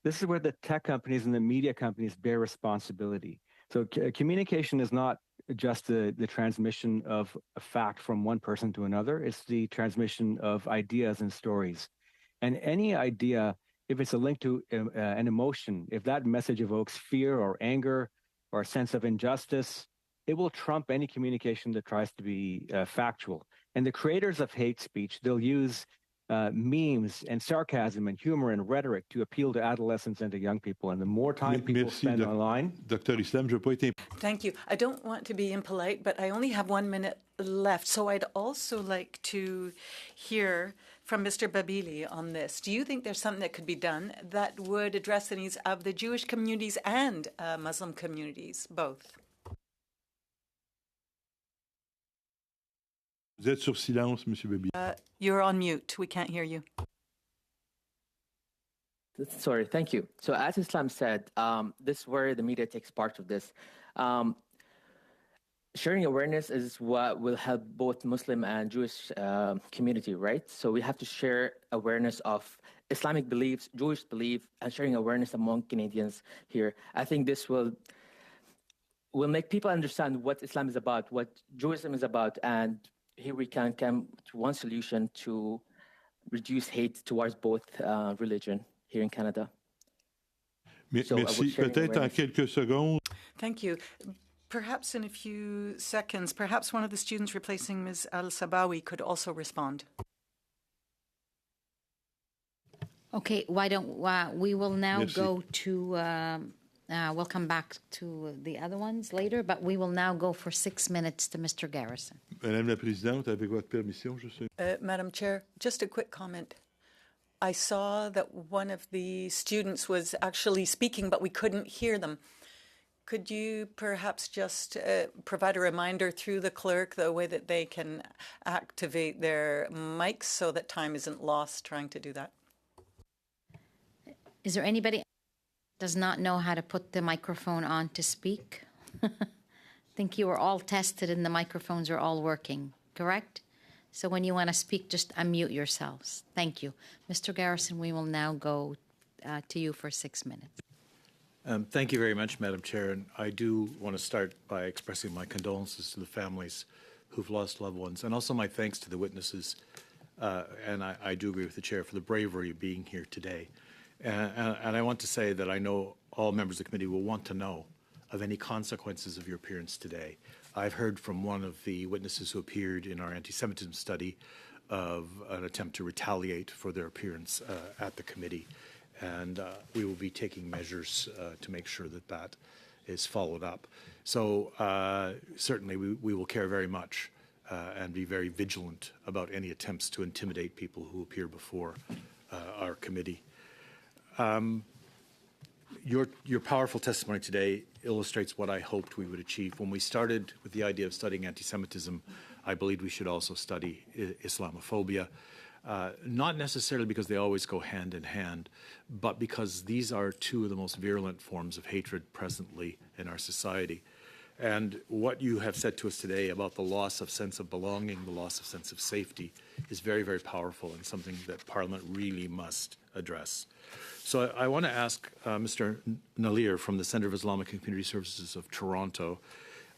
C: this is where the tech companies and the media companies bear responsibility. So communication is not just the transmission of a fact from one person to another. It's the transmission of ideas and stories. And any idea, if it's a link to an emotion, if that message evokes fear or anger or a sense of injustice, it will trump any communication that tries to be factual. And the creators of hate speech, they'll use memes and sarcasm and humor and rhetoric to appeal to adolescents and to young people. And the more time people spend online...
I: Dr. Islam, je veux pas être...
B: Thank you. I don't want to be impolite, but I only have 1 minute left. So I'd also like to hear from Mr. Babili on this. Do you think there's something that could be done that would address the needs of the Jewish communities and Muslim communities, both?
I: Vous êtes sur silence, Monsieur Babili.
B: You're on mute. We can't hear you.
D: Sorry, thank you. So as Islam said, this is where the media takes part of this. Sharing awareness is what will help both Muslim and Jewish community, right? So we have to share awareness of Islamic beliefs, Jewish belief, and sharing awareness among Canadians here. I think this will make people understand what Islam is about, what Judaism is about, and here we can come to one solution to reduce hate towards both religion here in Canada.
I: Merci. Peut-être en quelques secondes.
B: Thank you. Perhaps in a few seconds, perhaps one of the students replacing Ms. Al-Sabawi could also respond.
A: Okay, why don't we will now go to... we'll come back to the other ones later, but we will now go for 6 minutes to Mr. Garrison.
I: Madame la Présidente, avec votre permission, je sais.
B: Madam Chair, just a quick comment. I saw that one of the students was actually speaking, but we couldn't hear them. Could you perhaps just provide a reminder through the clerk the way that they can activate their mics so that time isn't lost trying to do that?
A: Is there anybody does not know how to put the microphone on to speak? I think you were all tested and the microphones are all working, correct? So when you want to speak, just unmute yourselves. Thank you. Mr. Garrison, we will now go to you for 6 minutes.
L: Thank you very much, Madam Chair. And I do want to start by expressing my condolences to the families who've lost loved ones, and also my thanks to the witnesses. And I do agree with the Chair for the bravery of being here today. And I want to say that I know all members of the committee will want to know of any consequences of your appearance today. I've heard from one of the witnesses who appeared in our anti-Semitism study of an attempt to retaliate for their appearance at the committee. And we will be taking measures to make sure that that is followed up. So certainly we will care very much and be very vigilant about any attempts to intimidate people who appear before our committee. Your powerful testimony today illustrates what I hoped we would achieve. When we started with the idea of studying anti-Semitism, I believed we should also study Islamophobia, not necessarily because they always go hand in hand, but because these are two of the most virulent forms of hatred presently in our society. And what you have said to us today about the loss of sense of belonging, the loss of sense of safety, is very, very powerful and something that Parliament really must address. So I want to ask Mr. Nalir from the Centre of Islamic and Community Services of Toronto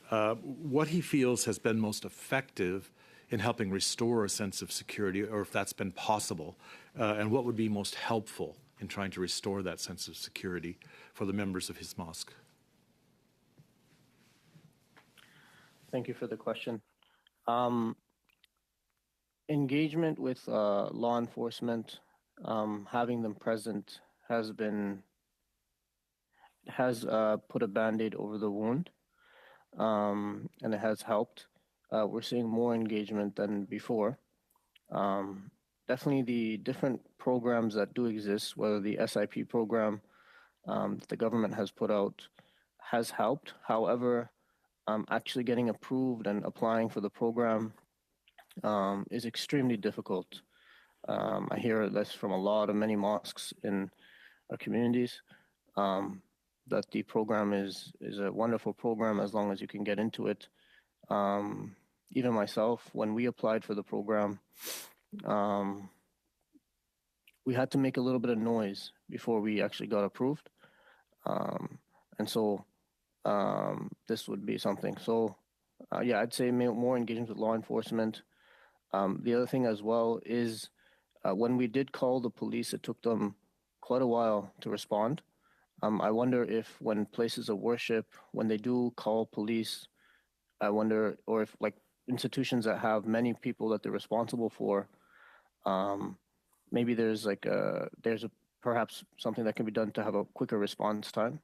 L: what he feels has been most effective in helping restore a sense of security, or if that's been possible, and what would be most helpful in trying to restore that sense of security for the members of his mosque.
E: Thank you for the question. Engagement with law enforcement, having them present has put a Band-Aid over the wound, and it has helped. We're seeing more engagement than before. Definitely the different programs that do exist, whether the SIP program that the government has put out has helped. However, actually getting approved and applying for the program is extremely difficult. I hear this from many mosques in our communities, that the program is a wonderful program as long as you can get into it. Even myself, when we applied for the program, we had to make a little bit of noise before we actually got approved. And so this would be something. So yeah, I'd say more engagement with law enforcement. The other thing as well is when we did call the police, it took them quite a while to respond. I wonder if when places of worship, when they do call police, I wonder, or if like institutions that have many people that they're responsible for, maybe there's perhaps something that can be done to have a quicker response time.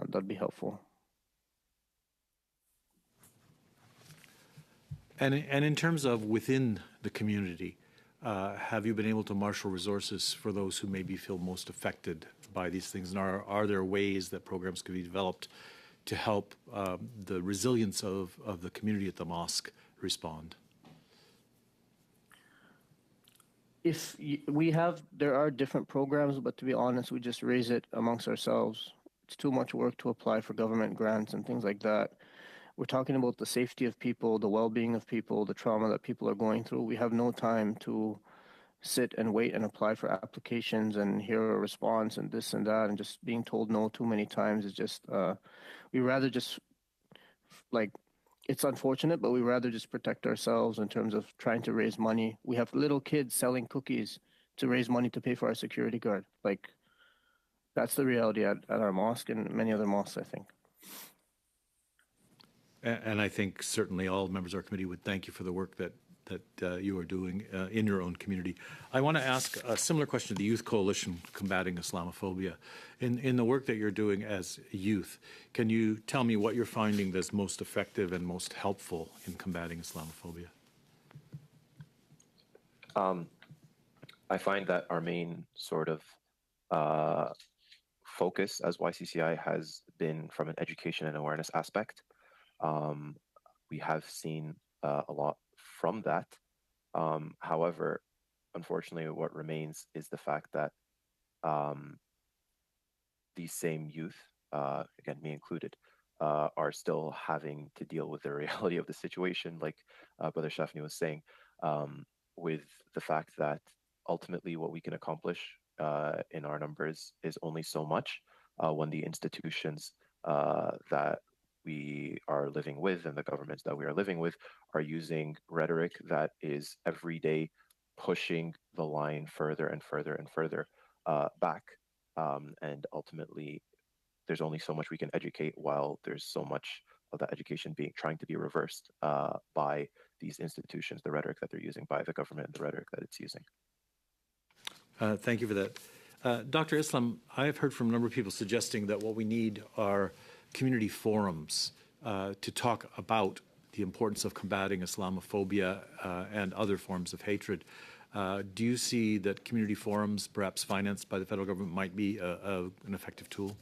E: That'd be helpful.
L: And in terms of within the community, have you been able to marshal resources for those who maybe feel most affected by these things? And are there ways that programs could be developed to help the resilience of the community at the mosque respond?
E: There are different programs, but to be honest, we just raise it amongst ourselves. It's too much work to apply for government grants and things like that. We're talking about the safety of people, the well-being of people, the trauma that people are going through. We have no time to sit and wait and apply for applications and hear a response and this and that, and just being told no too many times is just, we rather just, like, it's unfortunate, but we rather just protect ourselves in terms of trying to raise money. We have little kids selling cookies to raise money to pay for our security guard. Like, that's the reality at our mosque and many other mosques, I think.
L: And I think certainly all members of our committee would thank you for the work that you are doing in your own community. I want to ask a similar question to the Youth Coalition Combating Islamophobia. In the work that you're doing as youth, can you tell me what you're finding that's most effective and most helpful in combating Islamophobia?
M: I find that our main sort of focus as YCCI has been from an education and awareness aspect. We have seen a lot from that. However, unfortunately, what remains is the fact that these same youth, again, me included, are still having to deal with the reality of the situation, like Brother Shafni was saying, with the fact that ultimately what we can accomplish in our numbers is only so much when the institutions that we are living with and the governments that we are living with are using rhetoric that is every day pushing the line further and further and further back. And ultimately, there's only so much we can educate while there's so much of that education trying to be reversed by these institutions, the rhetoric that they're using, by the government and the rhetoric that it's using.
L: Thank you for that. Dr. Islam, I have heard from a number of people suggesting that what we need are community forums to talk about the importance of combating Islamophobia and other forms of hatred. Do you see that community forums, perhaps financed by the federal government, might be an effective tool?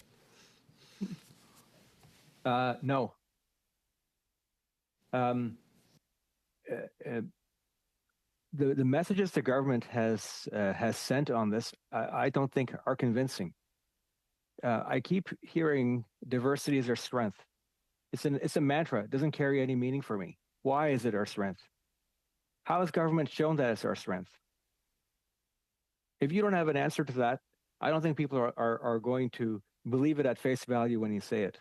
C: No. The messages the government has sent on this, I don't think are convincing. I keep hearing diversity is our strength. It's a mantra. It doesn't carry any meaning for me. Why is it our strength? How has government shown that it's our strength? If you don't have an answer to that, I don't think people are going to believe it at face value when you say it.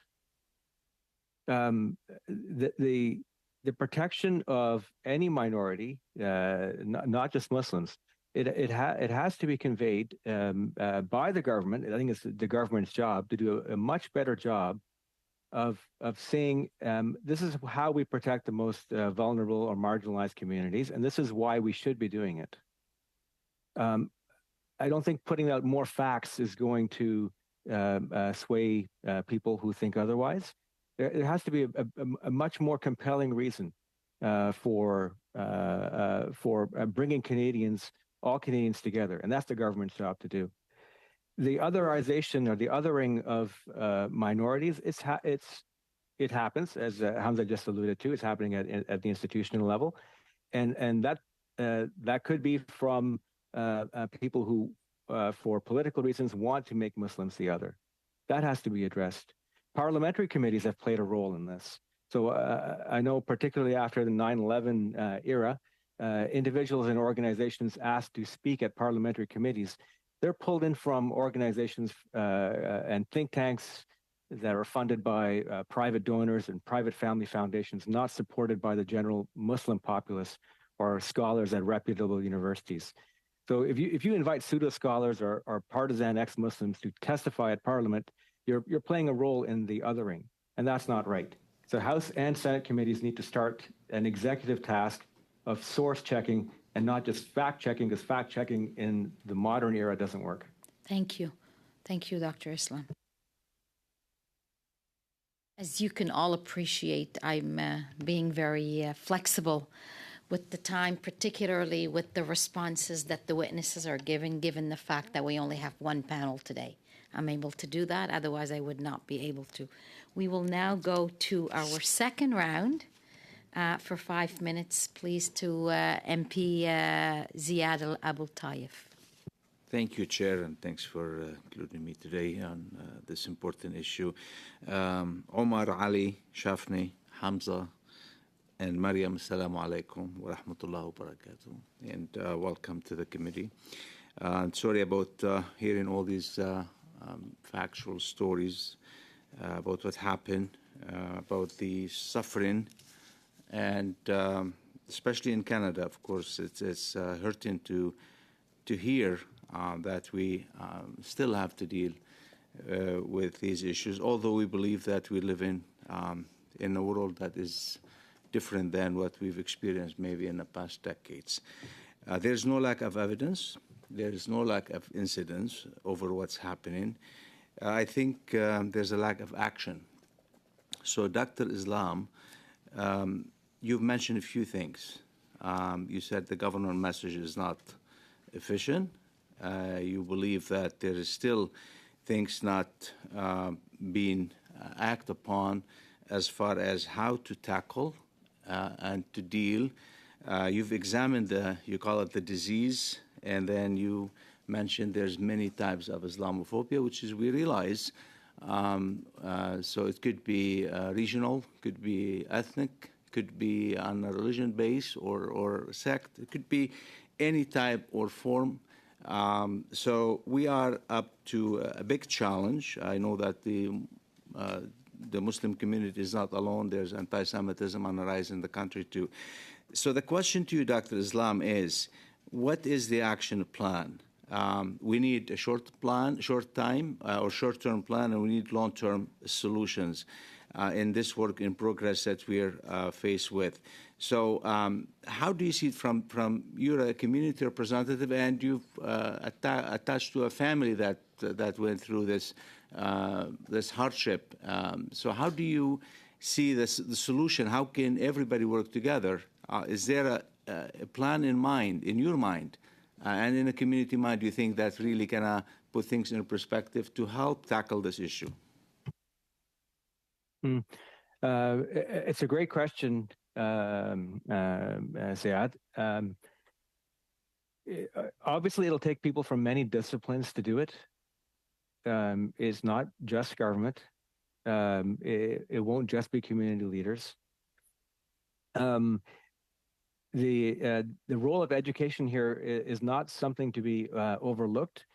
C: The protection of any minority, not just Muslims, it has to be conveyed by the government. I think it's the government's job to do a much better job of saying this is how we protect the most vulnerable or marginalized communities, and this is why we should be doing it. I don't think putting out more facts is going to sway people who think otherwise. There has to be a much more compelling reason for bringing all Canadians together, and that's the government's job to do. The otherization or the othering of minorities, it happens, as Hamza just alluded to. It's happening at the institutional level, and that could be from people who, for political reasons, want to make Muslims the other. That has to be addressed. Parliamentary committees have played a role in this. So I know, particularly after the 9/11 era, individuals and organizations asked to speak at parliamentary committees. They're pulled in from organizations and think tanks that are funded by private donors and private family foundations, not supported by the general Muslim populace or scholars at reputable universities. So if you invite pseudo scholars or partisan ex-Muslims to testify at Parliament, you're playing a role in the othering, and that's not right. So House and Senate committees need to start an executive task of source checking and not just fact checking, because fact checking in the modern era doesn't work.
A: Thank you. Thank you, Dr. Islam. As you can all appreciate, I'm being very flexible with the time, particularly with the responses that the witnesses are giving, given the fact that we only have one panel today. I'm able to do that, otherwise I would not be able to. We will now go to our second round for 5 minutes, please, to MP Ziad Al Abu Taif.
N: Thank you, Chair, and thanks for including me today on this important issue. Omar, Ali, Shafni, Hamza, and Mariam, assalamu alaikum wa rahmatullahi wa barakatuh, and welcome to the committee. I'm sorry about hearing all these factual stories about what happened, about the suffering, and especially in Canada, of course, it's hurting to hear that we still have to deal with these issues, although we believe that we live in a world that is different than what we've experienced maybe in the past decades. There's no lack of evidence. There is no lack of incidents over what's happening. I think there's a lack of action. So, Dr. Islam, you've mentioned a few things. You said the government message is not efficient. You believe that there is still things not being acted upon as far as how to tackle and to deal. You've examined you call it the disease, and then you mentioned there's many types of Islamophobia, which is we realize. So it could be regional, could be ethnic, could be on a religion base or sect. It could be any type or form. So we are up to a big challenge. I know that the Muslim community is not alone. There's anti-Semitism on the rise in the country too. So the question to you, Dr. Islam, is what is the action plan? We need a short-term plan, and we need long-term solutions. in this work in progress that we're faced with. So how do you see it from you're a community representative and you've attached to a family that went through this hardship. So how do you see the solution? How can everybody work together? Is there a plan in mind, in your mind, and in a community mind, do you think that really can put things in perspective to help tackle this issue?
C: It's a great question, Ziad. Obviously, it'll take people from many disciplines to do it. It's not just government. It won't just be community leaders. The role of education here is not something to be overlooked.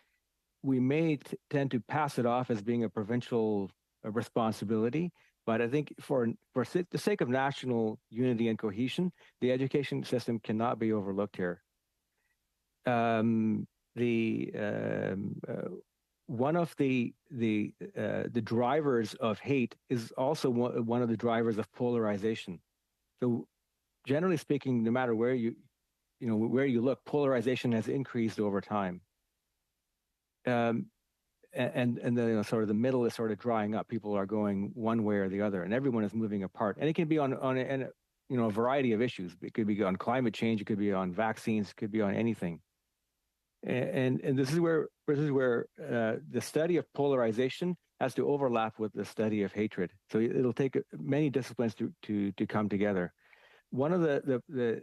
C: We may tend to pass it off as being a provincial responsibility, but I think for the sake of national unity and cohesion, the education system cannot be overlooked here. One of the drivers of hate is also one of the drivers of polarization. So, generally speaking, no matter where you look, polarization has increased over time. And the sort of the middle is sort of drying up. People are going one way or the other, and everyone is moving apart. And it can be on a variety of issues. It could be on climate change. It could be on vaccines. It could be on anything. And this is where the study of polarization has to overlap with the study of hatred. So it'll take many disciplines to come together. One of the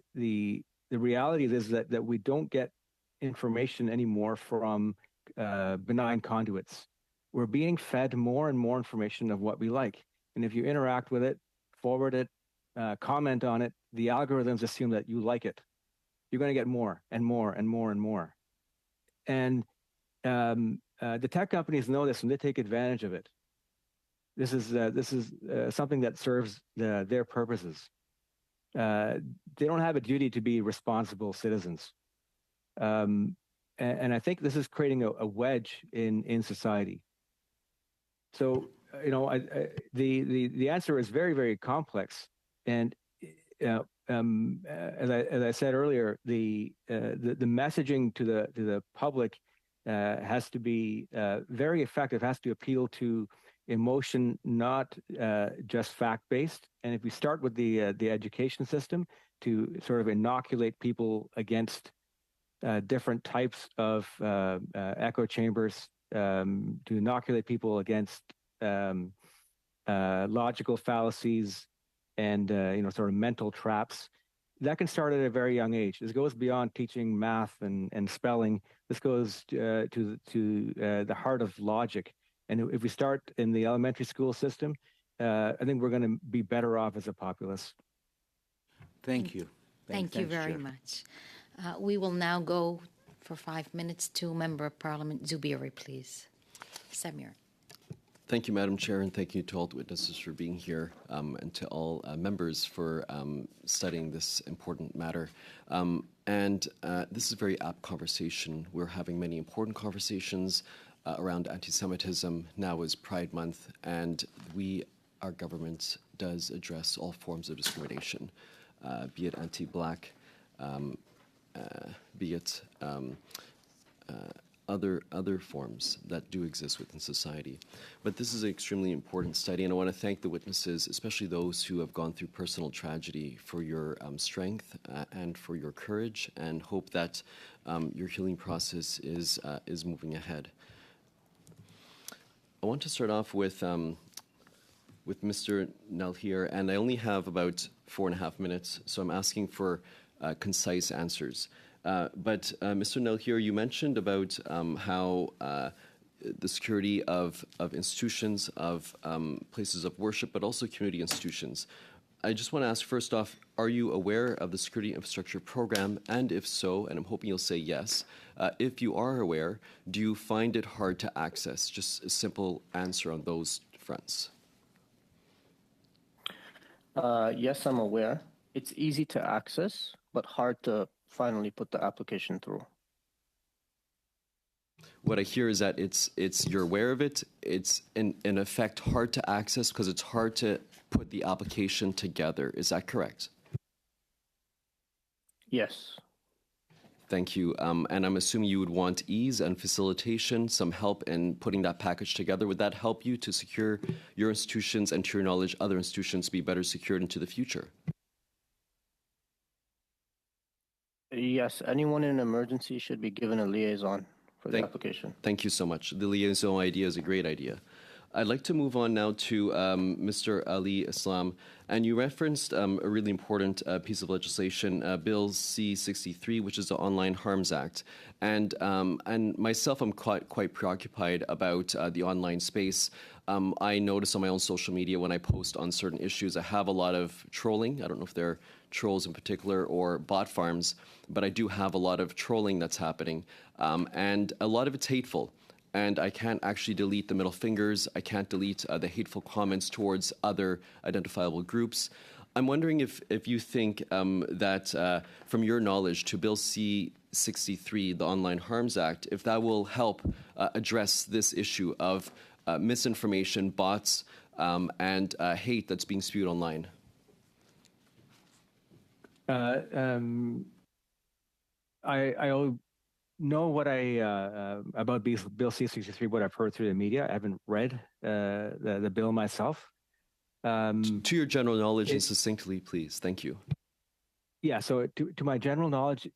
C: realities is that we don't get information anymore from benign conduits. We're being fed more and more information of what we like, and if you interact with it, forward it, comment on it, the algorithms assume that you like it. You're going to get more and more and more and more. And the tech companies know this, and they take advantage of it. This is something that serves their purposes. They don't have a duty to be responsible citizens, and I think this is creating a wedge in society. So the answer is very, very complex, and as I said earlier, the messaging to the public has to be very effective. Has to appeal to emotion, not just fact-based. And if we start with the education system to sort of inoculate people against different types of echo chambers, to inoculate people against logical fallacies and sort of mental traps, that can start at a very young age. This goes beyond teaching math and spelling. This goes to the heart of logic. And if we start in the elementary school system, I think we're going to be better off as a populace.
N: Thank you.
A: Thank you very much. We will now go for 5 minutes to Member of Parliament Zubiri, please. Samir.
O: Thank you, Madam Chair, and thank you to all the witnesses for being here, and to all members for studying this important matter. This is a very apt conversation. We're having many important conversations around anti-Semitism. Now is Pride Month, and our government does address all forms of discrimination, be it anti-Black, be it other forms that do exist within society. But this is an extremely important study, and I want to thank the witnesses, especially those who have gone through personal tragedy, for your strength and for your courage, and hope that your healing process is moving ahead. I want to start off with Mr. Nalhir, and I only have about 4.5 minutes, so I'm asking for concise answers. But Mr. Nalhir, you mentioned about how the security of institutions, of places of worship, but also community institutions. I just want to ask, first off, are you aware of the Security Infrastructure Program? And if so, and I'm hoping you'll say yes, if you are aware, do you find it hard to access? Just a simple answer on those fronts.
E: Yes, I'm aware. It's easy to access, but hard to finally put the application through.
O: what I hear is that you're aware of it. It's in effect hard to access because it's hard to put the application together. Is that correct?
E: Yes.
O: Thank you. And I'm assuming you would want ease and facilitation, some help in putting that package together. Would that help you to secure your institutions and, to your knowledge, other institutions be better secured into the future?
E: Yes, anyone in an emergency should be given a liaison for the application.
O: Thank you so much. The liaison idea is a great idea. I'd like to move on now to Mr. Ali Islam. And you referenced a really important piece of legislation, Bill C-63, which is the Online Harms Act. And myself, I'm quite preoccupied about the online space. I notice on my own social media when I post on certain issues, I have a lot of trolling. I don't know if they're trolls in particular or bot farms, but I do have a lot of trolling that's happening. And a lot of it's hateful. And I can't actually delete the middle fingers. I can't delete the hateful comments towards other identifiable groups. I'm wondering if you think that, from your knowledge, to Bill C-63, the Online Harms Act, if that will help address this issue of misinformation, bots, and hate that's being spewed online.
C: I know what about Bill C-63, what I've heard through the media. I haven't read the bill myself.
O: To your general knowledge and succinctly, please. Thank you.
C: Yeah, so to my general knowledge,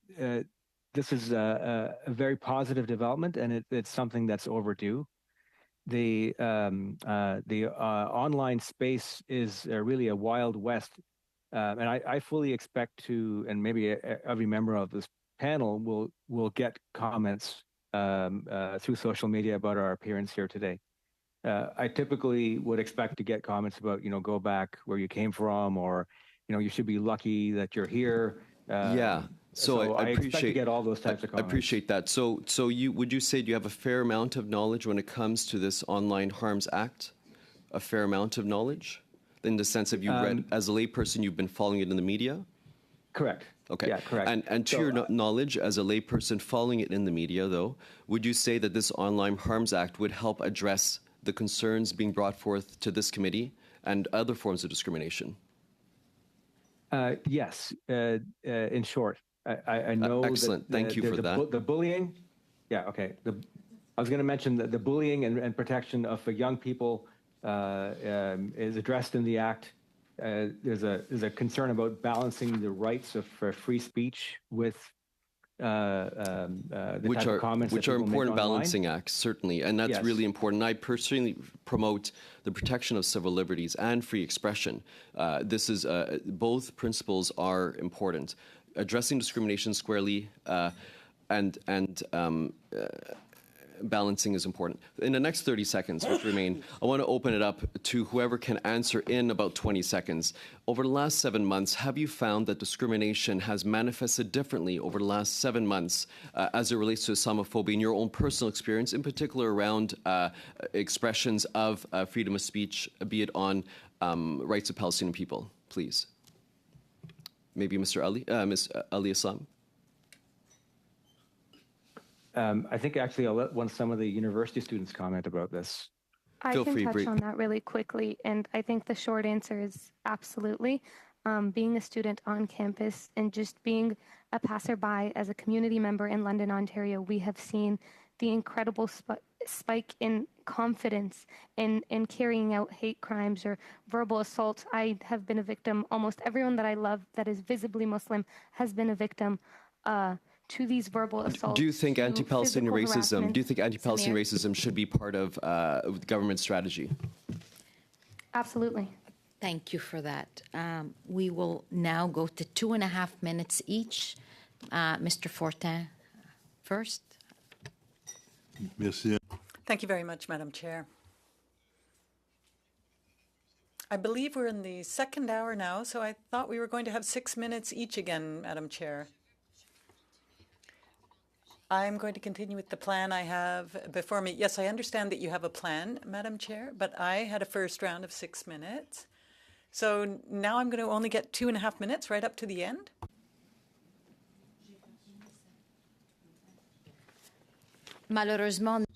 C: this is a very positive development, and it's something that's overdue. The online space is really a wild west, and I fully expect to, and maybe every member of this panel will get comments through social media about our appearance here today. I typically would expect to get comments about, go back where you came from, or, you should be lucky that you're here.
O: Yeah. So I
C: expect to
O: appreciate
C: get all those types of comments.
O: I appreciate that. So would you say you have a fair amount of knowledge when it comes to this Online Harms Act? A fair amount of knowledge, in the sense of you read, as a layperson, you've been following it in the media?
C: Correct.
O: Okay.
C: Yeah, correct.
O: And to your knowledge, as a layperson following it in the media, though, would you say that this Online Harms Act would help address the concerns being brought forth to this committee and other forms of discrimination?
C: Yes. In short, I know.
O: Excellent. Thank you for that.
C: The bullying. Yeah. Okay. I was going to mention that the bullying and protection of young people is addressed in the Act. There's a concern about balancing the rights of free speech with the type of comments
O: which
C: that
O: are
C: people
O: important
C: make online.
O: balancing acts, certainly, and that's
C: Yes.
O: really important. I personally promote the protection of civil liberties and free expression. This is both principles are important. Addressing discrimination squarely and balancing is important. In the next 30 seconds, which remain, I want to open it up to whoever can answer in about 20 seconds. Over the last 7 months, have you found that discrimination has manifested differently over the last 7 months as it relates to Islamophobia in your own personal experience, in particular around expressions of freedom of speech, be it on rights of Palestinian people? Please. Maybe Mr. Ali, Ms. Ali Islam.
C: I think actually I'll let some of the university students comment about this.
P: I can touch on that really quickly, and I think the short answer is absolutely. Being a student on campus and just being a passerby as a community member in London, Ontario, we have seen the incredible spike in confidence in carrying out hate crimes or verbal assault. I have been a victim. Almost everyone that I love that is visibly Muslim has been a victim to these verbal assaults.
O: Do you think anti-Palestinian racism?
P: harassment.
O: Do you think anti-Palestinian racism should be part of government strategy?
P: Absolutely.
A: Thank you for that. We will now go to 2.5 minutes each. Mr. Fortin first.
I: Merci.
B: Thank you very much, Madam Chair. I believe we're in the second hour now, so I thought we were going to have 6 minutes each again, Madam Chair. I'm going to continue with the plan I have before me. Yes, I understand that you have a plan, Madam Chair, but I had a first round of 6 minutes. So now I'm going to only get 2.5 minutes right up to the end?
A: Malheureusement,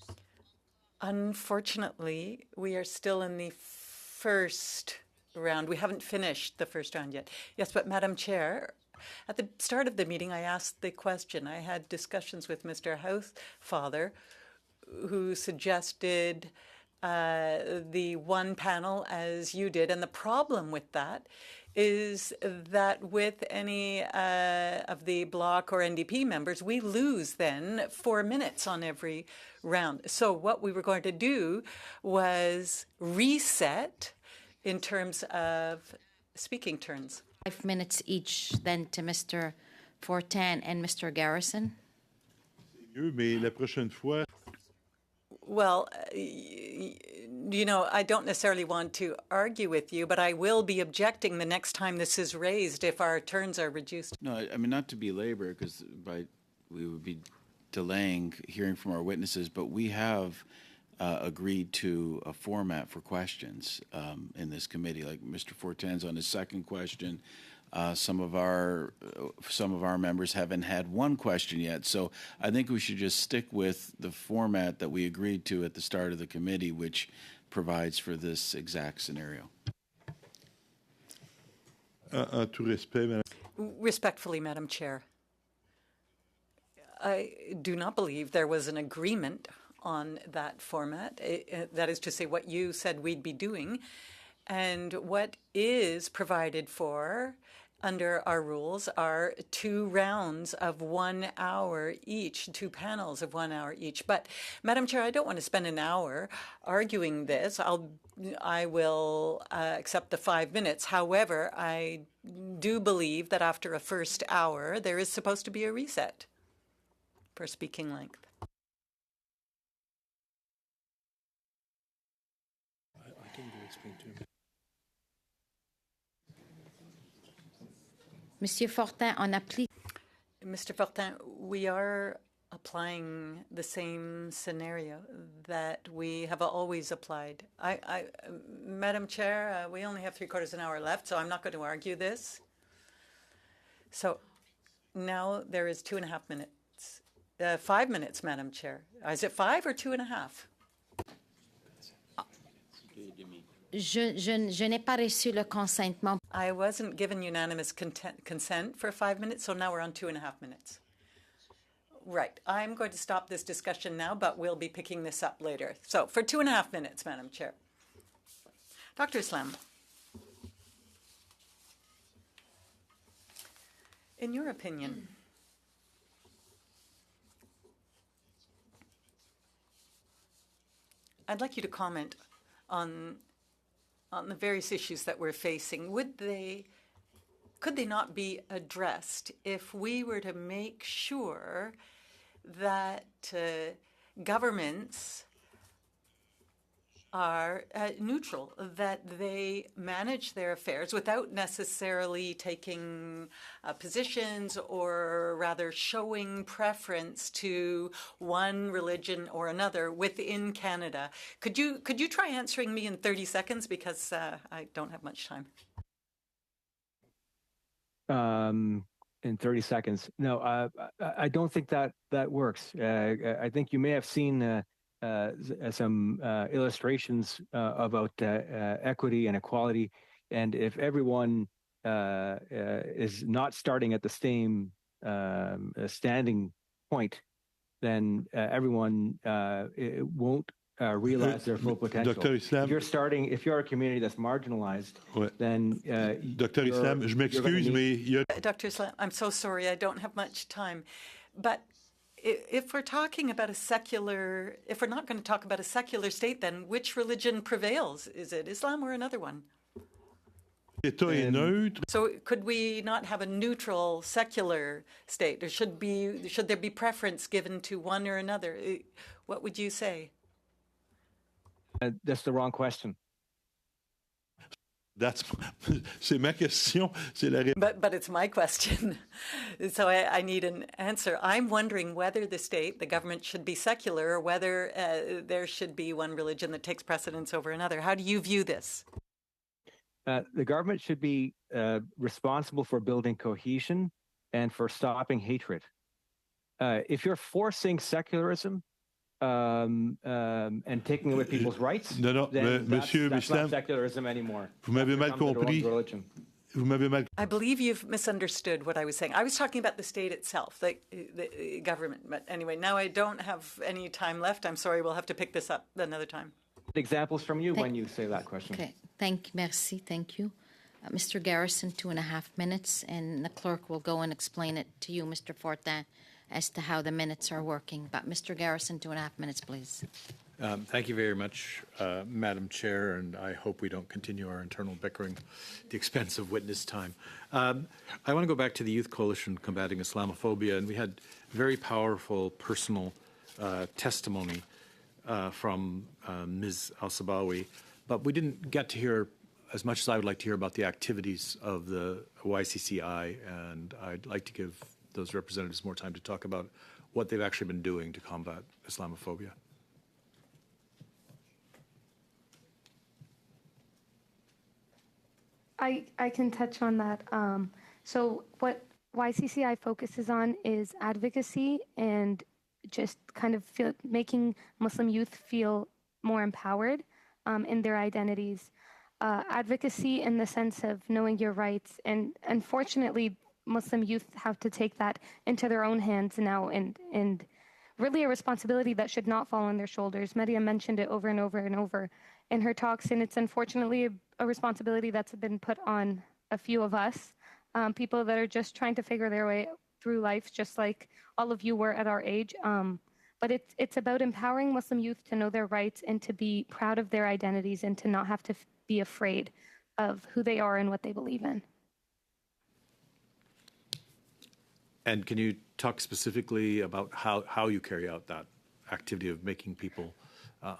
B: unfortunately, we are still in the first round. We haven't finished the first round yet. Yes, but Madam Chair, at the start of the meeting, I asked the question. I had discussions with Mr. Housefather, who suggested the one panel as you did. And the problem with that is that with any of the Bloc or NDP members, we lose then 4 minutes on every round. So what we were going to do was reset in terms of speaking turns.
A: 5 minutes each then to Mr. Fortin and Mr. Garrison.
I: Mieux, mais la prochaine fois.
B: Well, you know, I don't necessarily want to argue with you, but I will be objecting the next time this is raised if our turns are reduced.
G: No, I mean, not to belabor, because we would be delaying hearing from our witnesses, but we have agreed to a format for questions in this committee. Like Mr. Fortin's on his second question. Some of our members haven't had one question yet, so I think we should just stick with the format that we agreed to at the start of the committee, which provides for this exact scenario.
I: En tout respect, Madame.
B: Respectfully, Madam Chair, I do not believe there was an agreement on that format. That is to say, what you said we'd be doing, and what is provided for under our rules are 2 rounds of 1 hour each, 2 panels of 1 hour each. But, Madam Chair, I don't want to spend an hour arguing this. I will accept the 5 minutes. However, I do believe that after a first hour, there is supposed to be a reset for speaking length.
J: I can do explain to him.
A: Monsieur Fortin, on applique.
B: Mr. Fortin, we are applying the same scenario that we have always applied. Madam Chair, we only have 3/4 an hour left, so I'm not going to argue this. So now there is 2.5 minutes. 5 minutes, Madam Chair. Is it 5 or 2.5?
A: Je n'ai pas reçu le consentement.
B: I wasn't given unanimous consent for 5 minutes, so now we're on 2.5 minutes. Right. I'm going to stop this discussion now, but we'll be picking this up later. So for 2.5 minutes, Madam Chair. Dr. Islam, in your opinion, I'd like you to comment on the various issues that we're facing. Could they not be addressed if we were to make sure that governments are neutral, that they manage their affairs without necessarily taking positions or rather showing preference to one religion or another within Canada? Could you try answering me in 30 seconds, because I don't have much time.
C: In 30 seconds. No, I don't think that works. I think you may have seen some illustrations about equity and equality, and if everyone is not starting at the same standing point, then everyone won't realize their full potential.
I: Dr. Islam,
C: if you're a community that's marginalized, then
I: Dr. Islam, je m'excuse, mais
B: Dr. Islam, I'm so sorry, I don't have much time, but if we're talking about if we're not going to talk about a secular state, then which religion prevails? Is it Islam or another one?
I: L'État est neutre.
B: So could we not have a neutral secular state, or should there be preference given to one or another? What would you say?
C: That's the wrong question.
I: C'est ma question.
B: But it's my question, so I need an answer. I'm wondering whether the government should be secular, or whether there should be one religion that takes precedence over another. How do you view this?
C: The government should be responsible for building cohesion and for stopping hatred. If you're forcing secularism, and taking away people's rights,
I: Non, non,
C: then
I: Monsieur
C: that's not
I: Islam,
C: secularism anymore.
I: vous m'avez mal
C: Becomes their own
I: compris.
C: religion.
I: Vous m'avez mal.
B: I believe you've misunderstood what I was saying. I was talking about the state itself, the government. But anyway, now I don't have any time left. I'm sorry. We'll have to pick this up another time.
C: Examples from you when you say that question.
A: Okay, merci, thank you. Mr. Garrison, 2.5 minutes, and the clerk will go and explain it to you, Mr. Fortin, as to how the minutes are working. But Mr. Garrison, 2.5 minutes, please.
L: Thank you very much, Madam Chair, and I hope we don't continue our internal bickering at the expense of witness time. I want to go back to the Youth Coalition Combating Islamophobia, and we had very powerful personal testimony from Ms. Al-Sabawi, but we didn't get to hear as much as I would like to hear about the activities of the YCCI, and I'd like to give those representatives more time to talk about what they've actually been doing to combat Islamophobia.
P: I can touch on that. So what YCCI focuses on is advocacy and just kind of making Muslim youth feel more empowered in their identities. Advocacy in the sense of knowing your rights. And unfortunately, Muslim youth have to take that into their own hands now, and really a responsibility that should not fall on their shoulders. Maria mentioned it over and over and over in her talks, and it's unfortunately a responsibility that's been put on a few of us, people that are just trying to figure their way through life, just like all of you were at our age. But it's about empowering Muslim youth to know their rights and to be proud of their identities and to not have to be afraid of who they are and what they believe in.
L: And can you talk specifically about how you carry out that activity of making people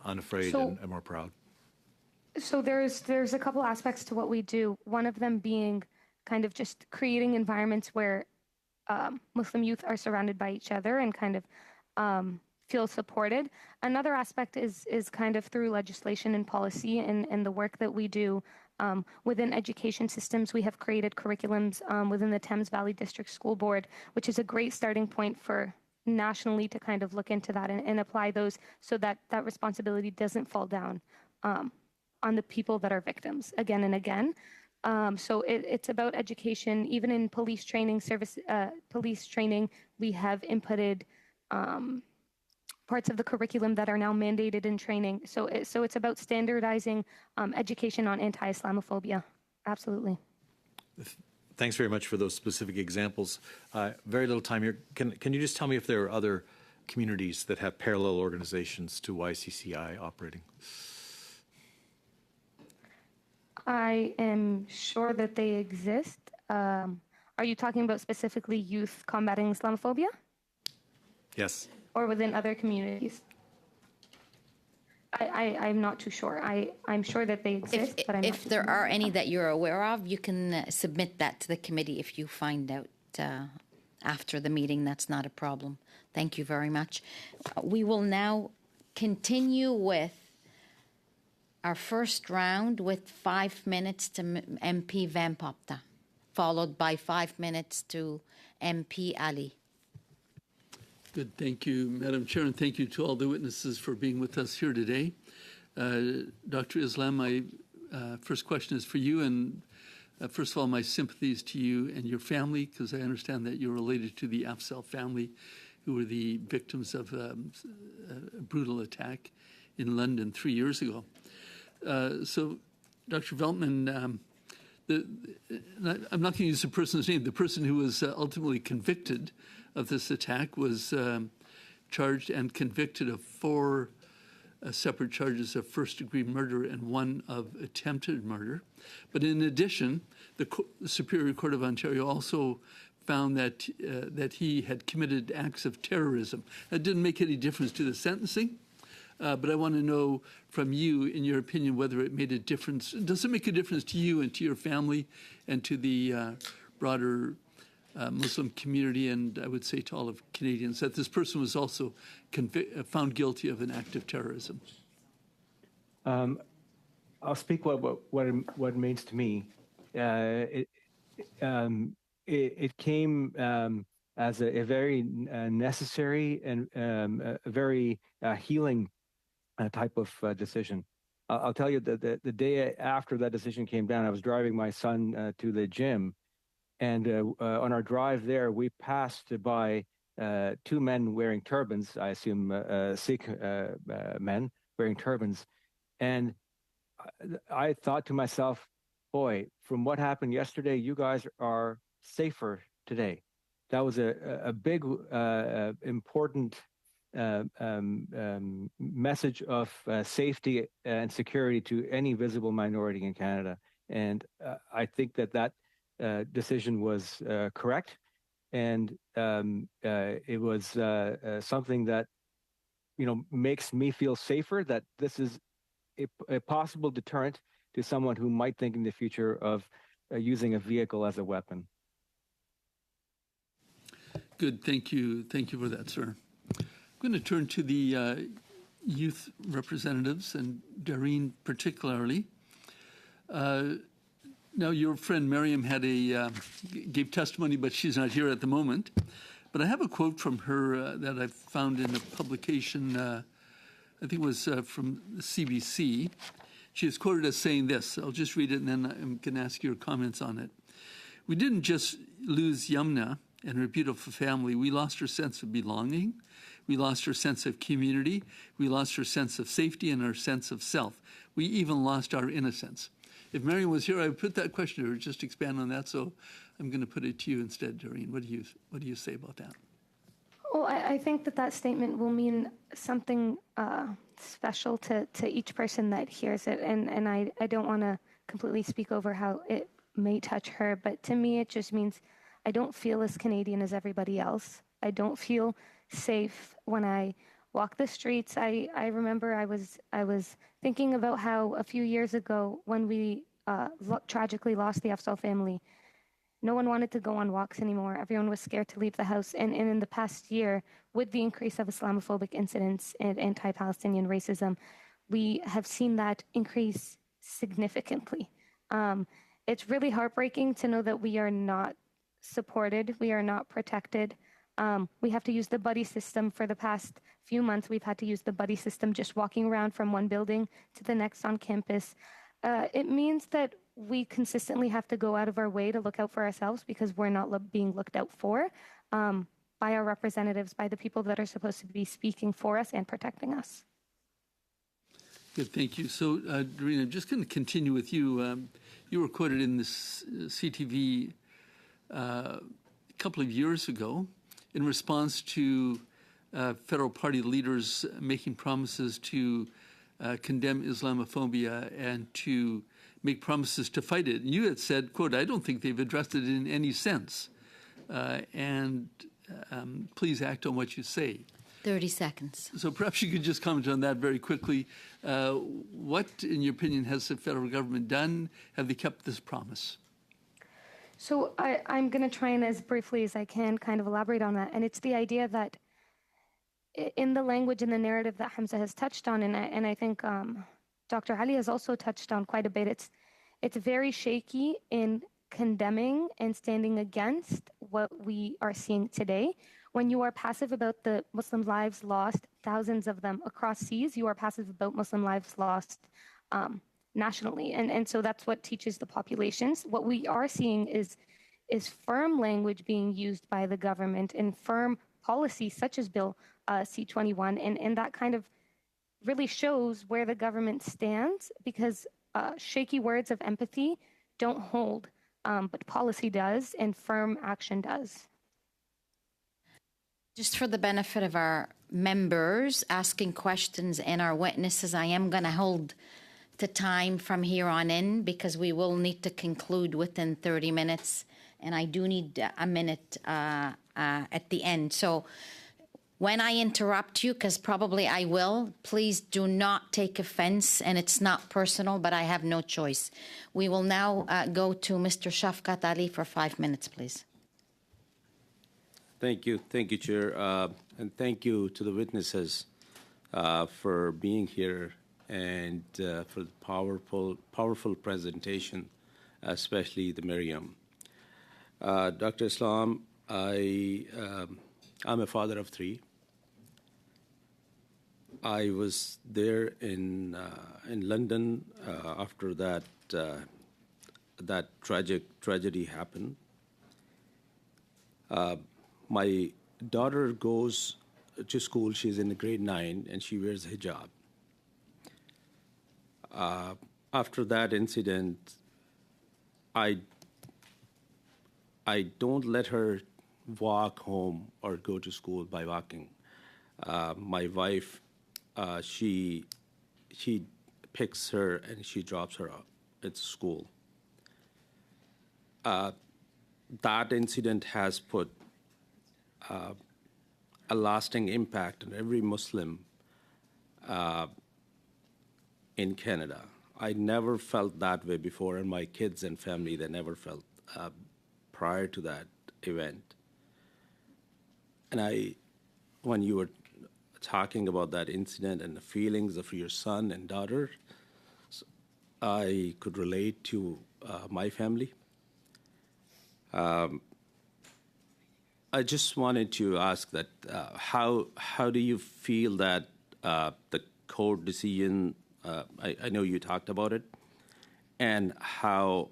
L: unafraid and more proud?
P: So there's a couple aspects to what we do. One of them being kind of just creating environments where Muslim youth are surrounded by each other and kind of feel supported. Another aspect is kind of through legislation and policy and the work that we do within education systems. We have created curriculums within the Thames Valley District School Board, which is a great starting point for nationally to kind of look into that and apply those so that that responsibility doesn't fall down on the people that are victims again and again. So it's about education. Even in police training, police training, we have inputted parts of the curriculum that are now mandated in training. So it's about standardizing education on anti-Islamophobia. Absolutely.
L: Thanks very much for those specific examples. Very little time here. Can you just tell me if there are other communities that have parallel organizations to YCCI operating?
P: I am sure that they exist. Are you talking about specifically youth combating Islamophobia?
L: Yes.
P: Or within other communities? I'm not too sure. I'm sure that they exist, but I'm not
A: If there are any that you're aware of, you can submit that to the committee if you find out after the meeting. That's not a problem. Thank you very much. We will now continue with our first round with 5 minutes to MP Van Popta, followed by 5 minutes to MP Ali.
Q: Good. Thank you, Madam Chair, and thank you to all the witnesses for being with us here today. Dr. Islam, my first question is for you, and first of all, my sympathies to you and your family, because I understand that you're related to the Afzal family, who were the victims of a brutal attack in London 3 years ago. So, Dr. Veltman, I'm not going to use the person's name. The person who was ultimately convicted of this attack was charged and convicted of 4 separate charges of first-degree murder and 1 of attempted murder. But in addition, the Superior Court of Ontario also found that that he had committed acts of terrorism. That didn't make any difference to the sentencing. But I want to know from you, in your opinion, whether it made a difference. Does it make a difference to you and to your family and to the broader Muslim community, and I would say to all of Canadians, that this person was also found guilty of an act of terrorism?
C: I'll speak what it means to me. It came as a very necessary and a very healing type of decision. I'll tell you that the day after that decision came down, I was driving my son to the gym, and on our drive there, we passed by two men wearing turbans, I assume Sikh men wearing turbans. And I thought to myself, boy, from what happened yesterday, you guys are safer today. That was a big, important message of safety and security to any visible minority in Canada. And I think that decision was correct. And it was something that, makes me feel safer, that this is a possible deterrent to someone who might think in the future of using a vehicle as a weapon.
Q: Good. Thank you. Thank you for that, sir. I'm going to turn to the youth representatives, and Doreen particularly. Now, your friend Miriam gave testimony, but she's not here at the moment. But I have a quote from her that I found in a publication, I think it was from the CBC. She is quoted as saying this. I'll just read it, and then I'm going to ask your comments on it. We didn't just lose Yumna and her beautiful family. We lost her sense of belonging. We lost her sense of community. We lost her sense of safety and her sense of self. We even lost our innocence. If Marion was here, I would put that question to her, just expand on that. So I'm going to put it to you instead, Doreen. What do you say about that?
P: Well, I think that statement will mean something special to each person that hears it. And I don't want to completely speak over how it may touch her, but to me, it just means I don't feel as Canadian as everybody else. I don't feel safe when I walk the streets. I remember I was thinking about how a few years ago when we tragically lost the Afzal family, no one wanted to go on walks anymore. Everyone was scared to leave the house. And in the past year, with the increase of Islamophobic incidents and anti-Palestinian racism, we have seen that increase significantly. It's really heartbreaking to know that we are not supported, we are not protected. We have to use the buddy system. For the past few months, we've had to use the buddy system just walking around from one building to the next on campus. It means that we consistently have to go out of our way to look out for ourselves because we're not being looked out for by our representatives, by the people that are supposed to be speaking for us and protecting us.
Q: Good, thank you. So, Doreen, I'm just going to continue with you. You were quoted in this CTV a couple of years ago in response to federal party leaders making promises to condemn Islamophobia and to make promises to fight it. And you had said, quote, I don't think they've addressed it in any sense. Please act on what you say.
A: 30 seconds.
Q: So perhaps you could just comment on that very quickly. What, in your opinion, has the federal government done? Have they kept this promise?
P: So I'm going to try and as briefly as I can kind of elaborate on that. And it's the idea that in the language and the narrative that Hamza has touched on, and I think Dr. Ali has also touched on quite a bit, it's very shaky in condemning and standing against what we are seeing today. When you are passive about the Muslim lives lost, thousands of them across seas, you are passive about Muslim lives lost nationally. And so that's what teaches the populations. What we are seeing is firm language being used by the government and firm policies such as Bill C-21. And that kind of really shows where the government stands because shaky words of empathy don't hold, but policy does and firm action does.
A: Just for the benefit of our members asking questions and our witnesses, I am going to hold the time from here on in because we will need to conclude within 30 minutes, and I do need a minute at the end. So when I interrupt you, because probably I will, please do not take offense, and it's not personal, but I have no choice. We will now go to Mr. Shafkat Ali for 5 minutes, please.
R: Thank you, Chair, and thank you to the witnesses for being here and for the powerful presentation, especially the Miriam. Dr. Islam, I'm a father of three. I was there in London after that tragedy happened. My daughter goes to school. She's in grade 9, and she wears hijab. After that incident, I don't let her walk home or go to school by walking. My wife, she picks her and she drops her off at school. That incident has put a lasting impact on every Muslim in Canada. I never felt that way before, and my kids and family, they never felt prior to that event. And when you were talking about that incident and the feelings of your son and daughter, I could relate to my family. I just wanted to ask that how do you feel that the court decision, I know you talked about it, and how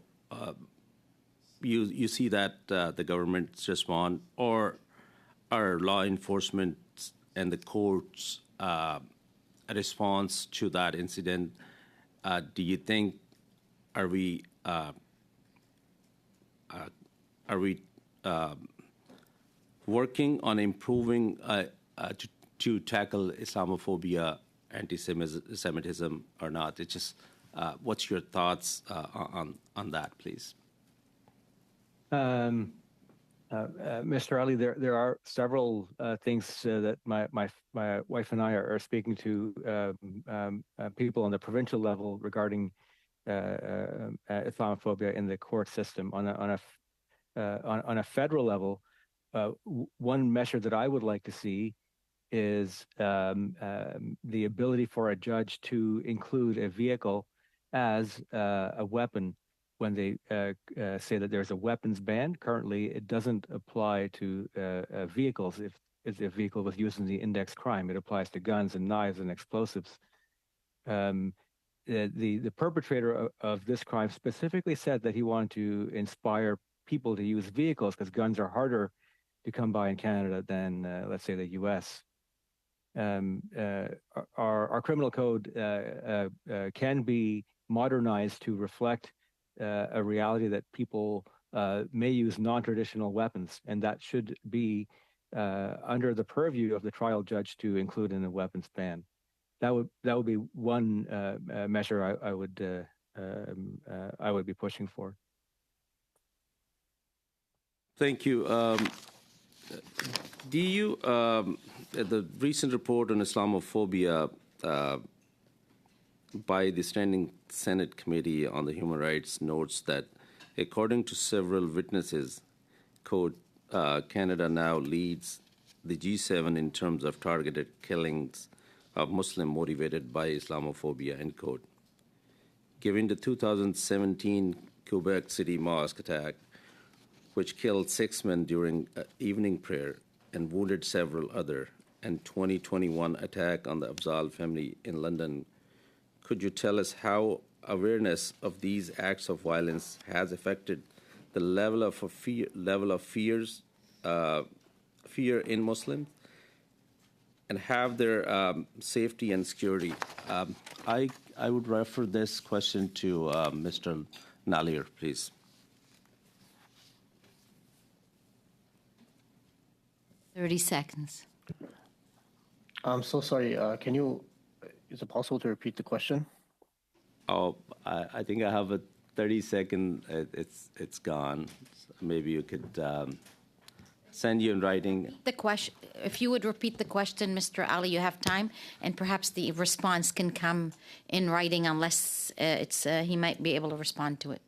R: you see that the government's response or our law enforcement and the court's response to that incident? Do you think are we working on improving to tackle Islamophobia, anti-Semitism, or not? It's just what's your thoughts on that, please?
C: Mr. Ali, there are several things that my wife and I are speaking to people on the provincial level regarding Islamophobia in the court system. On a federal level, one measure that I would like to see is the ability for a judge to include a vehicle as a weapon when they say that there's a weapons ban. Currently, it doesn't apply to vehicles if the vehicle was used in the index crime. It applies to guns and knives and explosives. The perpetrator of this crime specifically said that he wanted to inspire people to use vehicles because guns are harder to come by in Canada than, let's say, the U.S. Our criminal code can be modernized to reflect a reality that people may use non-traditional weapons, and that should be under the purview of the trial judge to include in a weapons ban. That would be one measure I would be pushing for.
R: Thank you. Do you the recent report on Islamophobia by the Standing Senate Committee on the Human Rights notes that, according to several witnesses, quote, Canada now leads the G7 in terms of targeted killings of Muslim motivated by Islamophobia, end quote. Given the 2017 Quebec City mosque attack, which killed 6 men during evening prayer and wounded several other, and 2021 attack on the Afzal family in London, could you tell us how awareness of these acts of violence has affected the level of fear in Muslims, and have their safety and security? I would refer this question to Mr. Nalier, please.
A: Thirty seconds.
E: I'm so sorry. Is it possible to repeat the question?
R: Oh, I think I have a 30-second. It's gone. Maybe you could send you in writing.
A: The question, if you would repeat the question, Mr. Ali, you have time, and perhaps the response can come in writing unless he might be able to respond to it.